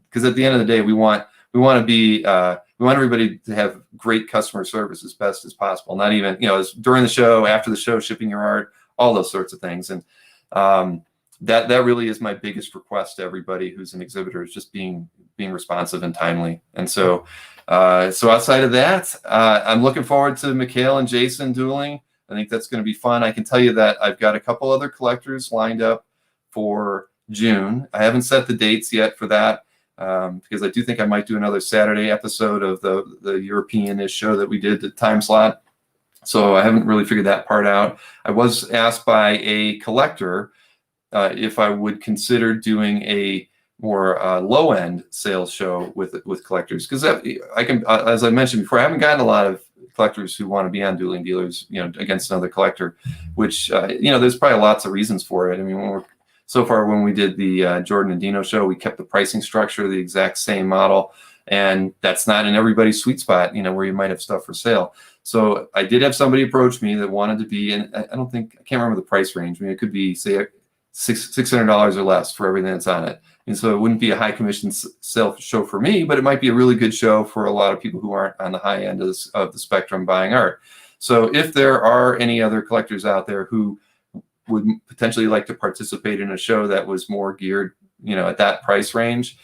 Because at the end of the day, we want everybody to have great customer service as best as possible. Not even during the show, after the show, shipping your art, all those sorts of things. And that really is my biggest request to everybody who's an exhibitor, is just being responsive and timely. And so outside of that, I'm looking forward to Mikhail and Jason dueling. I think that's going to be fun. I can tell you that I've got a couple other collectors lined up for June. I haven't set the dates yet for that. Because I do think I might do another Saturday episode of the European-ish show that we did, the time slot. So I haven't really figured that part out. I was asked by a collector if I would consider doing a more low-end sales show with collectors, because I can, as I mentioned before, I haven't gotten a lot of collectors who want to be on Dueling Dealers, against another collector, which there's probably lots of reasons for it. I mean, so far, when we did the Jordan and Dino show, we kept the pricing structure the exact same model, and that's not in everybody's sweet spot, where you might have stuff for sale. So I did have somebody approach me that wanted to be, and I can't remember the price range. I mean, it could be, say, $600 or less for everything that's on it. And so it wouldn't be a high commission sale show for me, but it might be a really good show for a lot of people who aren't on the high end of the spectrum buying art. So if there are any other collectors out there who would potentially like to participate in a show that was more geared, at that price range,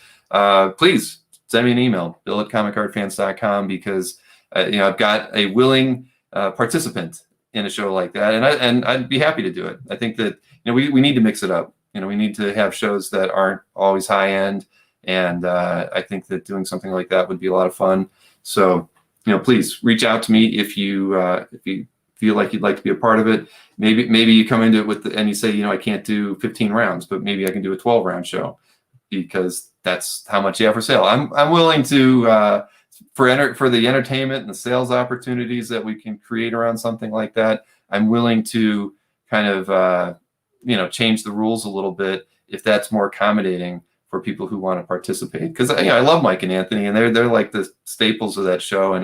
please send me an email, bill@comicartfans.com, because I've got a willing participant in a show like that, and I'd be happy to do it. I think that we need to mix it up. We need to have shows that aren't always high end, and I think that doing something like that would be a lot of fun. So please reach out to me if you feel like you'd like to be a part of it. Maybe you come into it and you say, I can't do 15 rounds, but maybe I can do a 12-round show, because that's how much you have for sale. I'm willing to for the entertainment and the sales opportunities that we can create around something like that. I'm willing to kind of change the rules a little bit if that's more accommodating for people who want to participate. Because I love Mike and Anthony, and they're like the staples of that show, and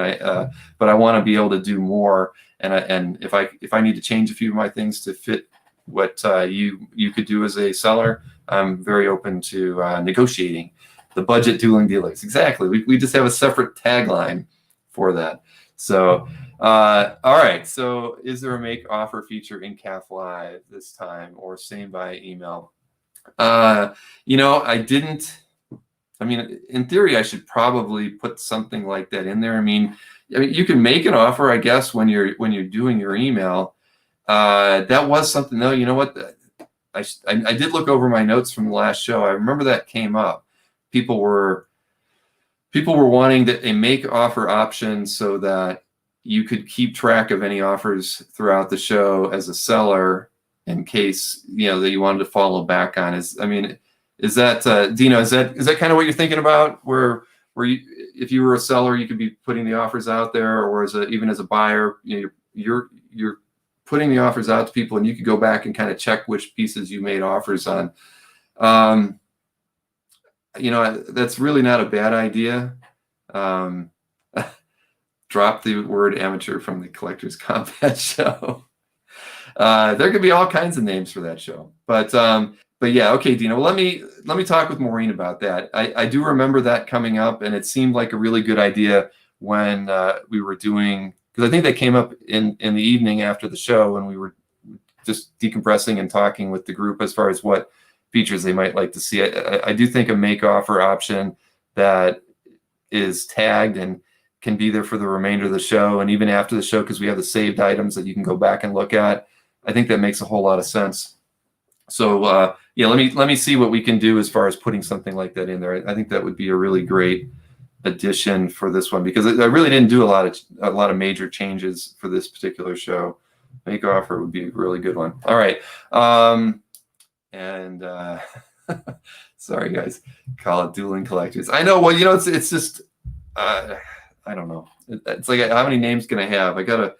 but I want to be able to do more. And if I need to change a few of my things to fit what you could do as a seller, I'm very open to negotiating the budget Dueling Dealers. Exactly. We just have a separate tagline for that. So all right. So is there a make offer feature in Caflive this time, or same by email? I didn't. I mean, in theory, I should probably put something like that in there. I mean, you can make an offer, I guess, when you're doing your email. That was something, though. You know what? I did look over my notes from the last show. I remember that came up. People were wanting a make offer option so that you could keep track of any offers throughout the show as a seller, in case that you wanted to follow back on. Is that Dino? Is that kind of what you're thinking about? Where you, if you were a seller, you could be putting the offers out there, or even as a buyer, you're putting the offers out to people, and you could go back and kind of check which pieces you made offers on. You know, that's really not a bad idea. Drop the word amateur from the Collector's Combat show. There could be all kinds of names for that show, but yeah, okay, Dino. Well, let me talk with Maureen about that. I do remember that coming up, and it seemed like a really good idea when we were doing, because I think that came up in the evening after the show when we were just decompressing and talking with the group as far as what features they might like to see. I do think a make offer option that is tagged and can be there for the remainder of the show and even after the show, because we have the saved items that you can go back and look at. I think that makes a whole lot of sense. So yeah, let me see what we can do as far as putting something like that in there. I think that would be a really great addition for this one, because I really didn't do a lot of major changes for this particular show. Make offer would be a really good one. All right. Sorry guys, call it Dueling Collectors. I know. Well, you know, it's just I don't know. It's like, how many names can I have? I have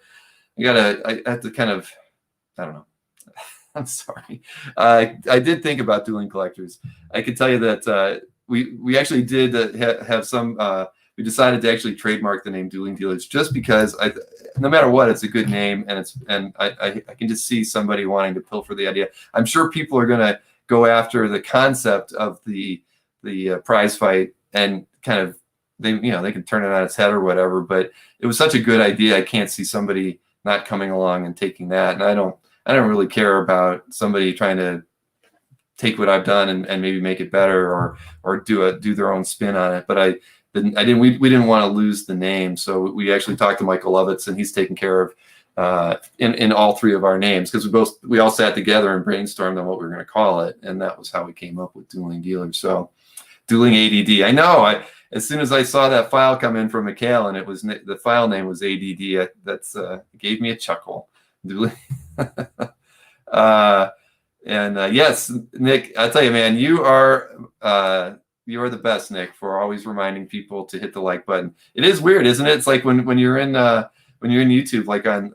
to kind of, I don't know. I'm sorry. I did think about Dueling Collectors. I can tell you that we actually did have some. We decided to actually trademark the name Dueling Dealers just because no matter what, it's a good name, and I can just see somebody wanting to pilfer the idea. I'm sure people are going to go after the concept of the prize fight and kind of they can turn it on its head or whatever. But it was such a good idea. I can't see somebody not coming along and taking that. And I don't really care about somebody trying to take what I've done and maybe make it better or do their own spin on it. But we didn't want to lose the name, so we actually talked to Michael Lovitz, and he's taken care of in all three of our names, because we all sat together and brainstormed on what we were going to call it, and that was how we came up with Dueling Dealers. So Dueling ADD. I know. As soon as I saw that file come in from Mikhail and it was the file name was ADD, that's gave me a chuckle. Dueling. Yes, Nick, I'll tell you, man, you are the best, Nick, for always reminding people to hit the like button. It is weird, isn't it? It's like when you're in YouTube, like on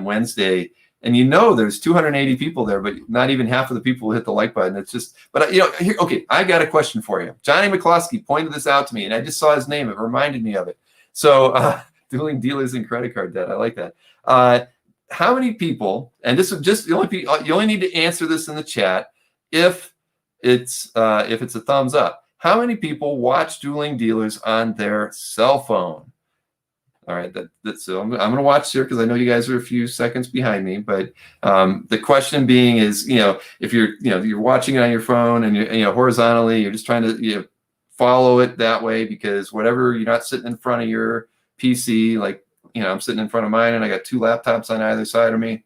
Wednesday, and there's 280 people there, but not even half of the people hit the like button. It's just, but here, okay, I got a question for you. Johnny McCloskey pointed this out to me, and I just saw his name. It reminded me of it. So, Dueling Dealers and Credit Card Debt. I like that. How many people, and this is just you only need to answer this in the chat if it's a thumbs up. How many people watch Dueling Dealers on their cell phone? All right, so I'm going to watch here because I know you guys are a few seconds behind me. But the question being is, if you're watching it on your phone and you're horizontally, you're just trying to follow it that way, because whatever, you're not sitting in front of your PC like I'm sitting in front of mine and I got two laptops on either side of me.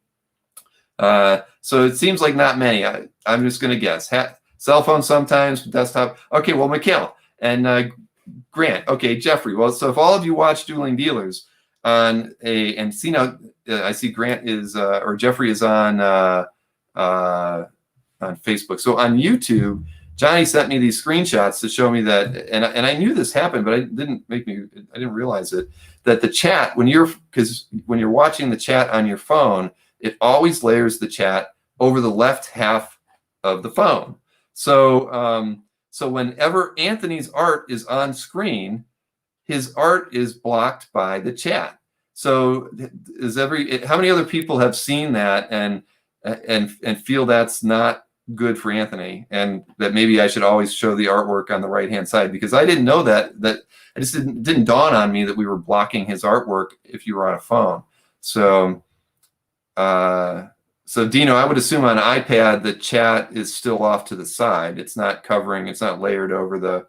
So it seems like not many. I'm just going to guess. Cell phone sometimes, desktop. Okay, well, Mikhail and Grant. Okay, Jeffrey. Well, so if all of you watch Dueling Dealers and see now, I see Grant is or Jeffrey is on Facebook. So on YouTube, Johnny sent me these screenshots to show me that, and I knew this happened, but I didn't realize it. That the chat, when you're watching the chat on your phone, it always layers the chat over the left half of the phone. So so whenever Anthony's art is on screen, his art is blocked by the chat. So how many other people have seen that and feel that's not good for Anthony, and that maybe I should always show the artwork on the right hand side? Because I didn't know that I just didn't dawn on me that we were blocking his artwork if you were on a phone. So so Dino, I would assume on iPad the chat is still off to the side. It's not layered over the.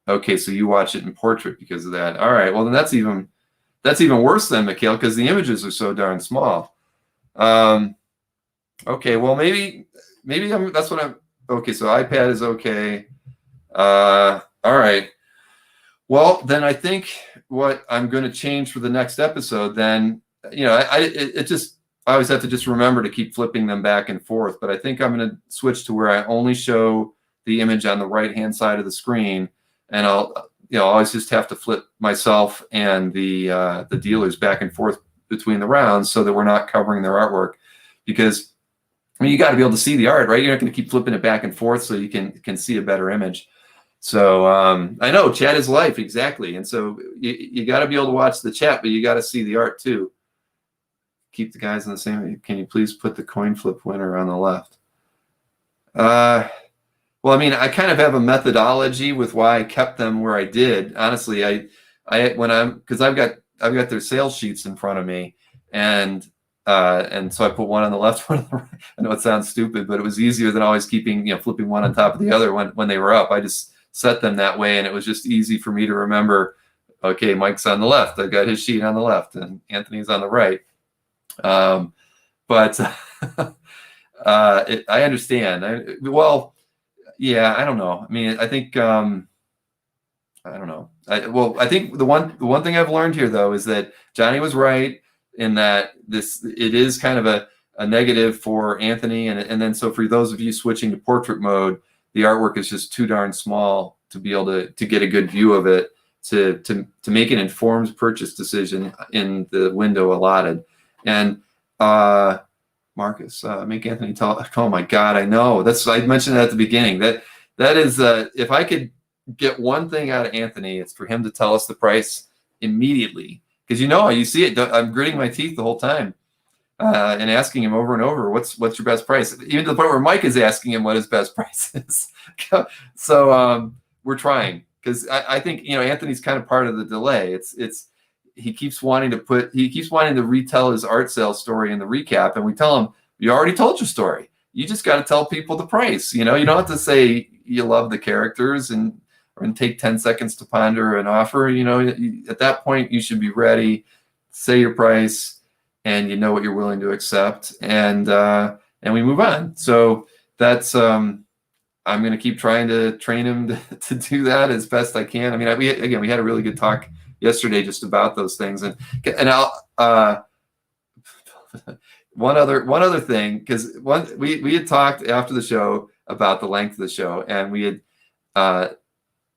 Okay, so you watch it in portrait because of that. All right, well then that's even worse than Mikhail, because the images are so darn small. Okay, well maybe that's what I'm. Okay, so iPad is okay. All right. Well, then I think what I'm going to change for the next episode, then, I always have to just remember to keep flipping them back and forth. But I think I'm going to switch to where I only show the image on the right-hand side of the screen, and I'll always just have to flip myself and the dealers back and forth between the rounds so that we're not covering their artwork, because I mean, you got to be able to see the art, right? You're not going to keep flipping it back and forth so you can see a better image. So I know chat is life, exactly. And so you got to be able to watch the chat, but you got to see the art too. Keep the guys on the same. Can you please put the coin flip winner on the left? Well, I mean, I kind of have a methodology with why I kept them where I did. Honestly, because I've got their sales sheets in front of me, and so I put one on the left, one on the right. I know it sounds stupid, but it was easier than always keeping, flipping one on top of the other when they were up. I just set them that way, and it was just easy for me to remember. Okay, Mike's on the left. I've got his sheet on the left, and Anthony's on the right. But I understand. Yeah, I don't know. I mean, I think I don't know. I think the one thing I've learned here though is that Johnny was right in that it is kind of a negative for Anthony, and then so for those of you switching to portrait mode, the artwork is just too darn small to be able to get a good view of it to make an informed purchase decision in the window allotted. And Marcus, make Anthony tell. Oh my God, I know. I mentioned that at the beginning. That is, if I could get one thing out of Anthony, it's for him to tell us the price immediately, because you see it. I'm gritting my teeth the whole time and asking him over and over, what's your best price? Even to the point where Mike is asking him what his best price is. So we're trying, because I think Anthony's kind of part of the delay. He keeps wanting to retell his art sales story in the recap, and we tell him, you already told your story. You just got to tell people the price. You don't have to say you love the characters and take 10 seconds to ponder an offer. At that point, you should be ready, say your price, and you know what you're willing to accept, and we move on. So that's I'm going to keep trying to train him to do that as best I can. I mean, we had a really good talk yesterday just about those things, and I'll one other thing, because we had talked after the show about the length of the show, and we had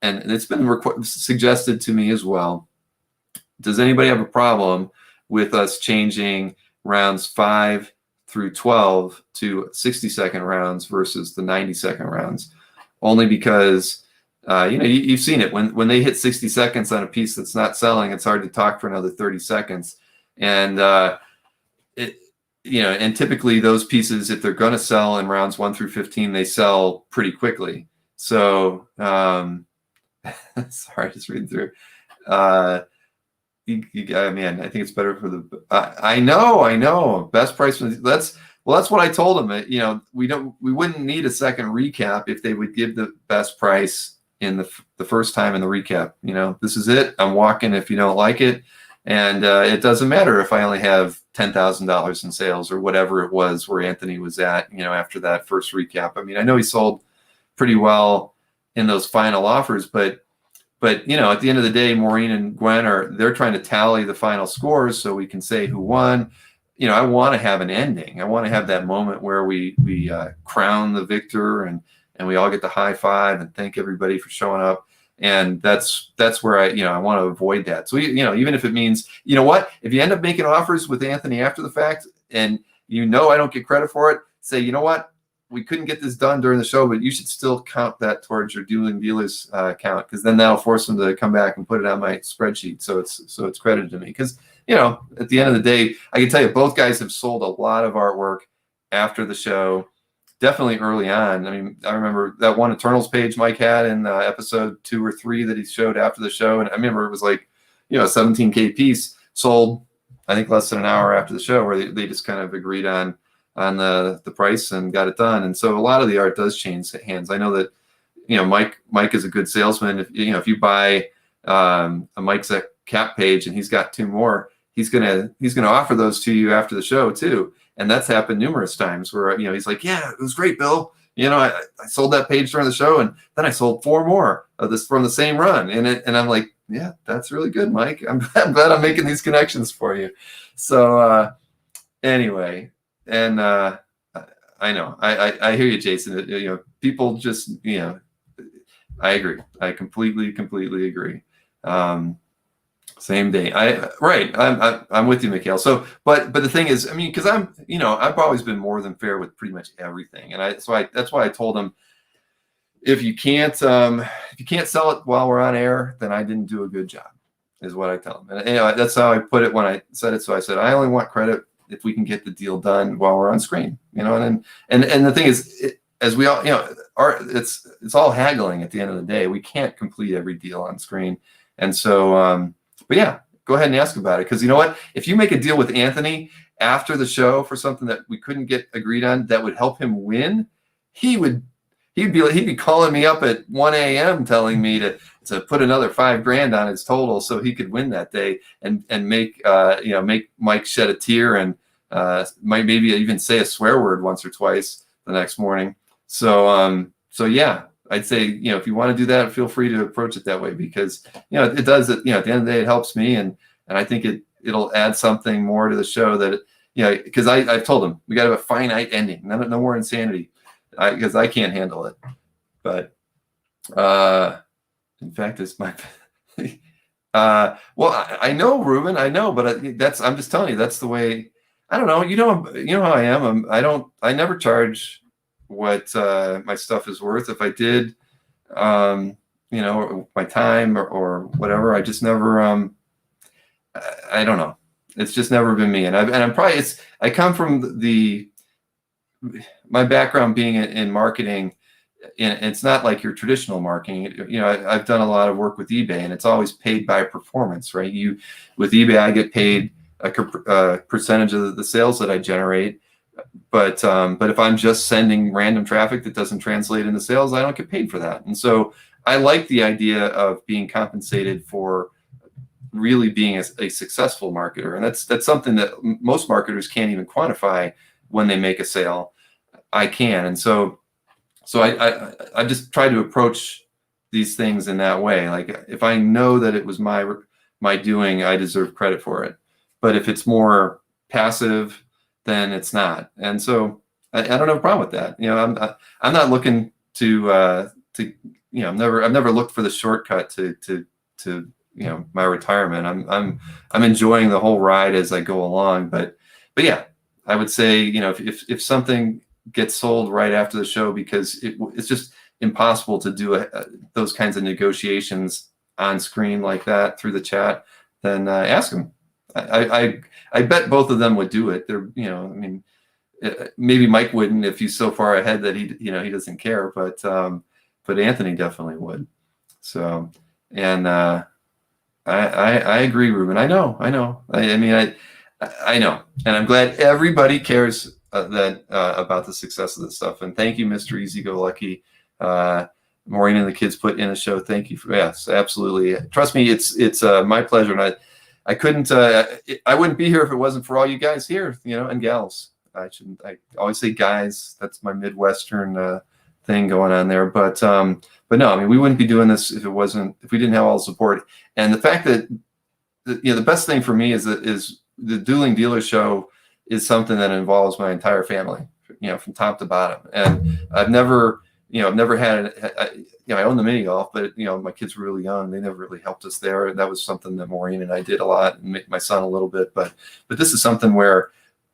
and it's been suggested to me as well. Does anybody have a problem with us changing rounds 5 through 12 to 60-second rounds versus the 90-second rounds? Only because you've seen it when they hit 60 seconds on a piece that's not selling, it's hard to talk for another 30 seconds. And and typically those pieces, if they're going to sell in rounds 1 through 15, they sell pretty quickly. So sorry, just reading through. Man, I think it's better for the. I know. Best price. That's what I told them. We wouldn't need a second recap if they would give the best price in the first time in the recap. This is it. I'm walking if you don't like it, and it doesn't matter if I only have $10,000 in sales or whatever it was where Anthony was at. After that first recap. I mean, I know he sold pretty well in those final offers, but at the end of the day, Maureen and Gwen they're trying to tally the final scores so we can say who won. I want to have an ending. I want to have that moment where we crown the victor and we all get the high five and thank everybody for showing up. And that's where I want to avoid that. So even if it means, if you end up making offers with Anthony after the fact and I don't get credit for it, say, you know what? We couldn't get this done during the show, but you should still count that towards your dealers count, because then that'll force them to come back and put it on my spreadsheet. So it's credited to me, because at the end of the day, I can tell you both guys have sold a lot of artwork after the show, definitely early on. I mean, I remember that one Eternals page Mike had in episode 2 or 3 that he showed after the show, and I remember it was like a 17K piece sold, I think, less than an hour after the show, where they just kind of agreed on the price and got it done. And so a lot of the art does change hands. I know that Mike is a good salesman. If you buy a Mike's cap page and he's got 2 more, he's gonna offer those to you after the show too. And that's happened numerous times where he's like, yeah, it was great, Bill. I sold that page during the show, and then I sold 4 more of this from the same run. And I'm like, yeah, that's really good, Mike. I'm glad I'm making these connections for you. So anyway. And I know, I hear you, Jason. People just, I agree. I completely agree. Same day. Right. I'm with you, Mikhail. So, but the thing is, I mean, because I've always been more than fair with pretty much everything, and that's why I told him, if you can't sell it while we're on air, then I didn't do a good job, is what I tell them. And that's how I put it when I said it. So I said, I only want credit if we can get the deal done while we're on screen, and the thing is, as we all, it's all haggling at the end of the day. We can't complete every deal on screen. And so, but yeah, go ahead and ask about it. Because you know what? If you make a deal with Anthony after the show for something that we couldn't get agreed on that would help him win, he'd be calling me up at 1 a.m. telling me to put another $5,000 on his total so he could win that day and make Mike shed a tear and might maybe even say a swear word once or twice the next morning. So yeah, I'd say, if you want to do that, feel free to approach it that way, because, it does it, at the end of the day, it helps me. And I think it'll add something more to the show that, because I've told them we got to have a finite ending, no more insanity, because I can't handle it. But, in fact, it's my, well, I know, Ruben, I know, but I'm just telling you, that's the way. I don't know. You know how I am. I never charge what my stuff is worth. If I did, my time or whatever, I just never, I don't know. It's just never been me. And I'm probably, I come from my background being in marketing, and it's not like your traditional marketing. I've done a lot of work with eBay, and it's always paid by performance, right? With eBay, I get paid a percentage of the sales that I generate. But if I'm just sending random traffic that doesn't translate into sales, I don't get paid for that. And so I like the idea of being compensated for really being a successful marketer. And that's something that most marketers can't even quantify when they make a sale. I can. And so I just try to approach these things in that way. Like, if I know that it was my doing, I deserve credit for it. But if it's more passive, then it's not. And so I don't have a problem with that. I'm not looking to I've never looked for the shortcut to my retirement. I'm enjoying the whole ride as I go along. But yeah, I would say, if something gets sold right after the show because it's just impossible to do those kinds of negotiations on screen like that through the chat, then ask them. I bet both of them would do it. They're, maybe Mike wouldn't if he's so far ahead that he doesn't care, but Anthony definitely would. So, and I agree, Ruben. I know. I know, and I'm glad everybody cares about the success of this stuff. And thank you, Mr. Easy Go Lucky. Maureen and the kids put in a show. Thank you for, yes, absolutely. Trust me, it's my pleasure. And I couldn't, I wouldn't be here if it wasn't for all you guys here, and gals. I always say guys. That's my Midwestern thing going on there. But no, we wouldn't be doing this if we didn't have all the support. And the fact that, the best thing for me is the Dueling Dealer show is something that involves my entire family, from top to bottom. And I've never had, I own the mini golf, but my kids were really young. They never really helped us there. And that was something that Maureen and I did a lot, and my son a little bit. But this is something where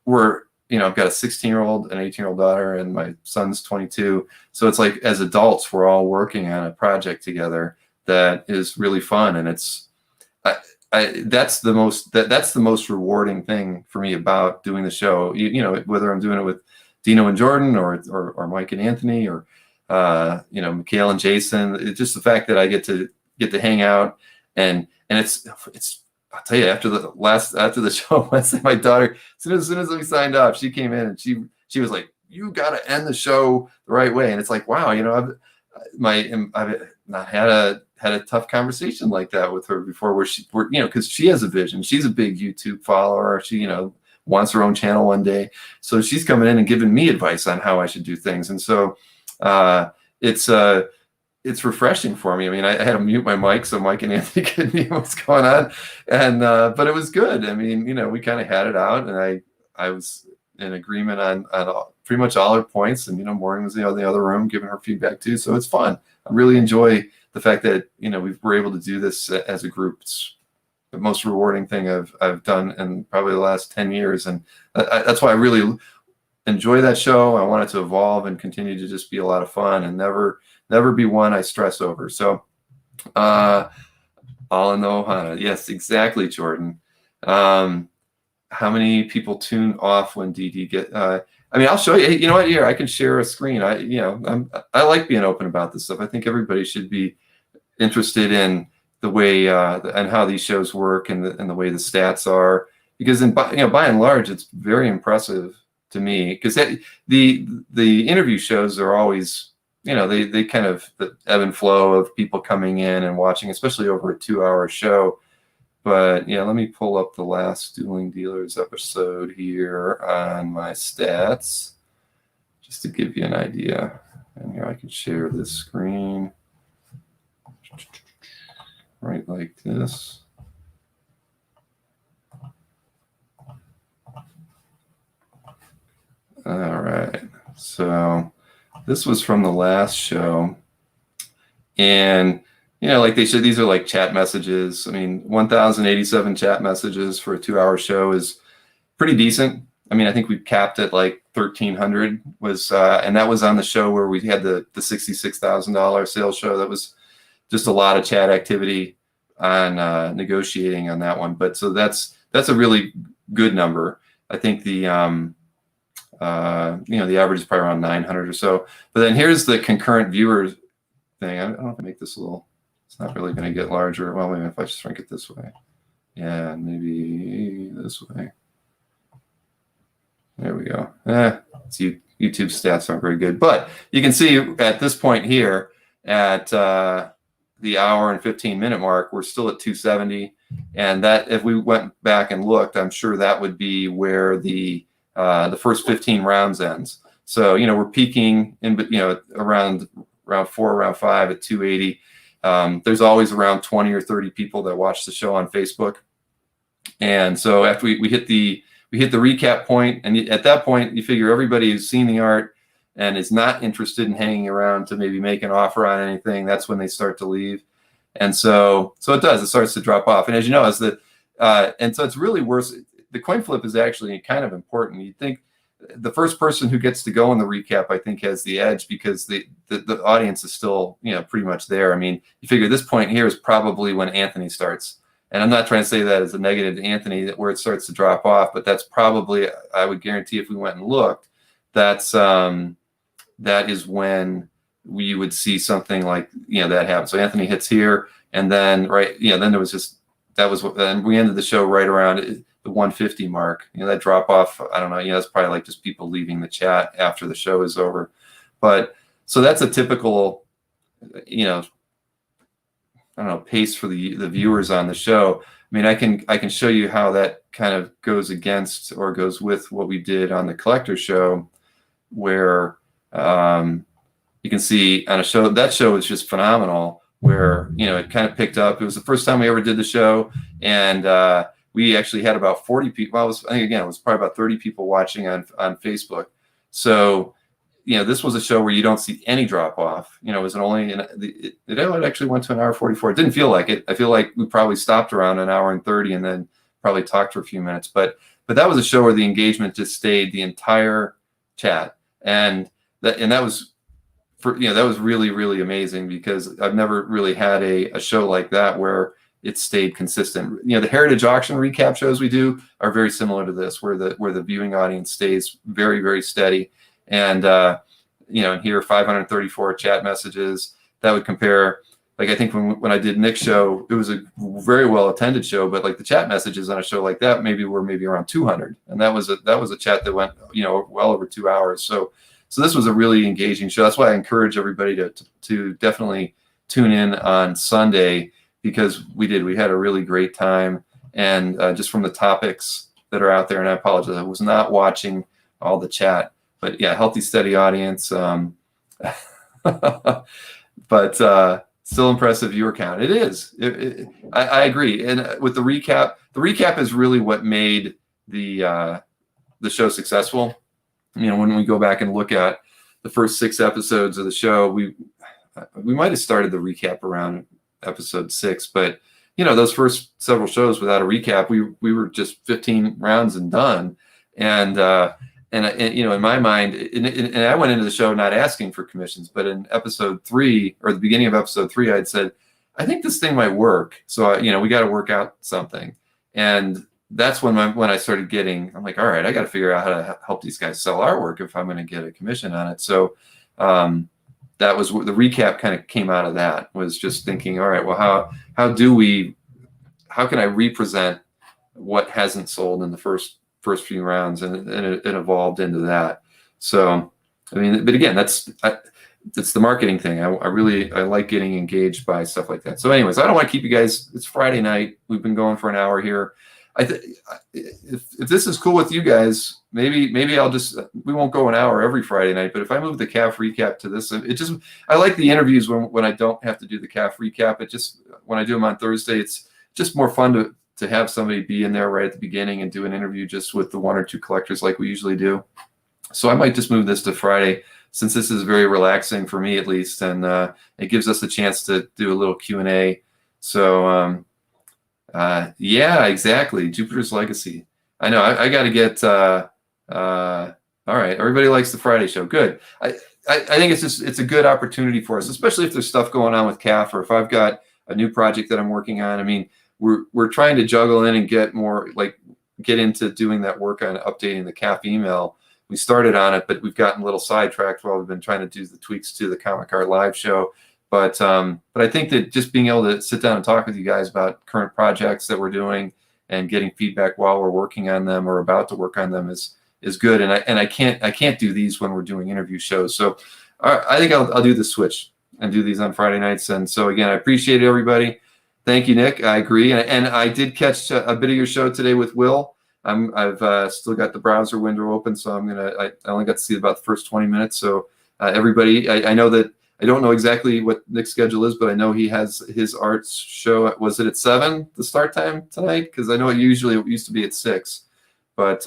I've got a 16-year-old, an 18-year-old daughter, and my son's 22. So it's like, as adults, we're all working on a project together that is really fun. And that's the most rewarding thing for me about doing the show. Whether I'm doing it with Dino and Jordan or Mike and Anthony or Mikhail and Jason. It's just the fact that I get to hang out, and it's I'll tell you, after the show Wednesday, my daughter, as soon as we signed off, she came in and she was like, "You got to end the show the right way." And it's like, wow, I've not had a tough conversation like that with her before, because she has a vision. She's a big YouTube follower. She wants her own channel one day, so she's coming in and giving me advice on how I should do things. And so it's refreshing for me. I had to mute my mic so Mike and Anthony couldn't hear what's going on, and but it was good. We kind of had it out, and I was in agreement on pretty much all her points, and Maureen was in the other room giving her feedback too. So it's fun. I really enjoy the fact that we were able to do this as a group. most rewarding thing I've done in probably the last 10 years. And that's why I really enjoy that show. I want it to evolve and continue to just be a lot of fun and never be one I stress over. So all in the Ohana. Yes, exactly, Jordan. How many people tune off when DD get? I mean, I'll show you. You know what? Here, I can share a screen. I like being open about this stuff. I think everybody should be interested in the way and how these shows work and the way the stats are, because by and large, it's very impressive to me, because the interview shows are always, they kind of the ebb and flow of people coming in and watching, especially over a 2-hour show. But yeah, let me pull up the last Dueling Dealers episode here on my stats, just to give you an idea. And here I can share this screen right like this. All right, so this was from the last show, and like they said, these are like chat messages. I mean, 1,087 chat messages for a 2-hour show is pretty decent. I mean, I think we capped at like 1,300 was, and that was on the show where we had the $66,000 sales show. That was just a lot of chat activity on negotiating on that one. But so that's a really good number. I think the the average is probably around 900 or so. But then here's the concurrent viewers thing. I don't know if I make this a little. It's not really going to get larger. Well, maybe if I just shrink it this way. Yeah, maybe this way. There we go. YouTube stats aren't very good. But you can see at this point here at the hour and 15-minute mark, we're still at 270. And that, if we went back and looked, I'm sure that would be where the first 15 rounds ends. So, we're peaking in, around round 4, round 5 at 280. There's always around 20 or 30 people that watch the show on Facebook. And so after we hit the recap point, and at that point, you figure everybody who's seen the art and is not interested in hanging around to maybe make an offer on anything, that's when they start to leave. And so it starts to drop off. And as you know, and so it's really worse. The coin flip is actually kind of important. You think the first person who gets to go in the recap, I think, has the edge, because the audience is still, pretty much there. I mean, you figure this point here is probably when Anthony starts. And I'm not trying to say that as a negative to Anthony, where it starts to drop off, but that's probably, I would guarantee, if we went and looked, that is when we would see something like, that happen. So Anthony hits here, and then then there was just, and we ended the show right around the 150 mark. That drop off, I don't know, that's probably like just people leaving the chat after the show is over. But so that's a typical, I don't know, pace for the viewers on the show. I mean, I can show you how that kind of goes against or goes with what we did on the collector show, where you can see on a show, that show was just phenomenal, where it kind of picked up. It was the first time we ever did the show, and we actually had about 40 people. I think it was probably about 30 people watching on Facebook. So this was a show where you don't see any drop off. It was it actually went to an hour 44. It didn't feel like it. I feel like we probably stopped around an hour and 30 and then probably talked for a few minutes. But that was a show where the engagement just stayed the entire chat, and that was that was really, really amazing, because I've never really had a show like that where it stayed consistent. The Heritage Auction recap shows we do are very similar to this, where the viewing audience stays very, very steady. And here 534 chat messages. That would compare, like, I think when I did Nick's show, it was a very well attended show, but like the chat messages on a show like that were maybe around 200, and that was a chat that went well over 2 hours. So this was a really engaging show. That's why I encourage everybody to definitely tune in on Sunday, because we had a really great time. And just from the topics that are out there, and I apologize, I was not watching all the chat, but yeah, healthy, steady audience. But still impressive viewer count. It is. I agree. And with the recap is really what made the show successful. When we go back and look at the first 6 episodes of the show, we might have started the recap around episode 6, but those first several shows without a recap, we were just 15 rounds and done. And in my mind, and I went into the show not asking for commissions, but in episode 3 or the beginning of episode 3, I'd said, I think this thing might work. So, we got to work out something. And that's when I started I'm like, all right, I got to figure out how to help these guys sell artwork if I'm going to get a commission on it. So that was the recap kind of came out of that, was just thinking, all right, well, how can I represent what hasn't sold in the first few rounds, and it evolved into that. So, but again, that's the marketing thing. I like getting engaged by stuff like that. So anyways, I don't want to keep you guys. It's Friday night. We've been going for an hour here. If this is cool with you guys, maybe we won't go an hour every Friday night, but if I move the CAF recap to this, I like the interviews when I don't have to do the CAF recap. When I do them on Thursday, it's just more fun to have somebody be in there right at the beginning and do an interview just with the 1 or 2 collectors like we usually do. So I might just move this to Friday, since this is very relaxing for me at least, and it gives us a chance to do a little Q&A. So yeah, exactly. Jupiter's Legacy. I know I got to get. All right, everybody likes the Friday show. Good. I think it's a good opportunity for us, especially if there's stuff going on with CAF, or if I've got a new project that I'm working on. We're trying to juggle in and get into doing that work on updating the CAF email. We started on it, but we've gotten a little sidetracked while we've been trying to do the tweaks to the Comic Art Live show. But I think that just being able to sit down and talk with you guys about current projects that we're doing and getting feedback while we're working on them or about to work on them is good. And I can't do these when we're doing interview shows. So I think I'll do the switch and do these on Friday nights. And so again, I appreciate everybody. Thank you, Nick. I agree. And I did catch a bit of your show today with Will. I've still got the browser window open, so I only got to see about the first 20 minutes. So everybody, I know that I don't know exactly what Nick's schedule is, but I know he has his arts show. Was it at 7, the start time tonight? Because I know it used to be at 6. But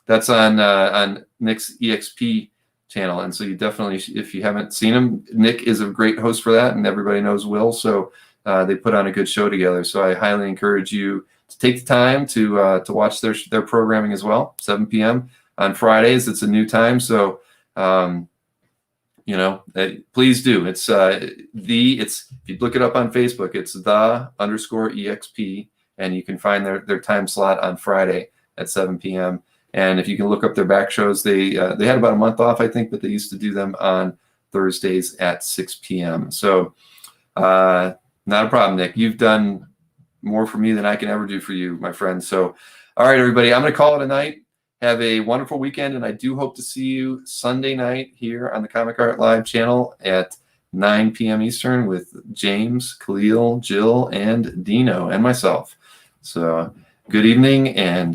that's on Nick's EXP channel. And so you definitely, if you haven't seen him, Nick is a great host for that, and everybody knows Will. So they put on a good show together. So I highly encourage you to take the time to watch their programming as well. 7 p.m. on Fridays. It's a new time. So, please do. It's if you look it up on Facebook, it's _EXP, and you can find their time slot on Friday at 7 p.m. And if you can look up their back shows, they had about a month off, I think, but they used to do them on Thursdays at 6 p.m. So not a problem, Nick. You've done more for me than I can ever do for you, my friend. So, all right, everybody, I'm going to call it a night. Have a wonderful weekend, and I do hope to see you Sunday night here on the Comic Art Live channel at 9 p.m. Eastern with James, Khalil, Jill, and Dino, and myself. So good evening, and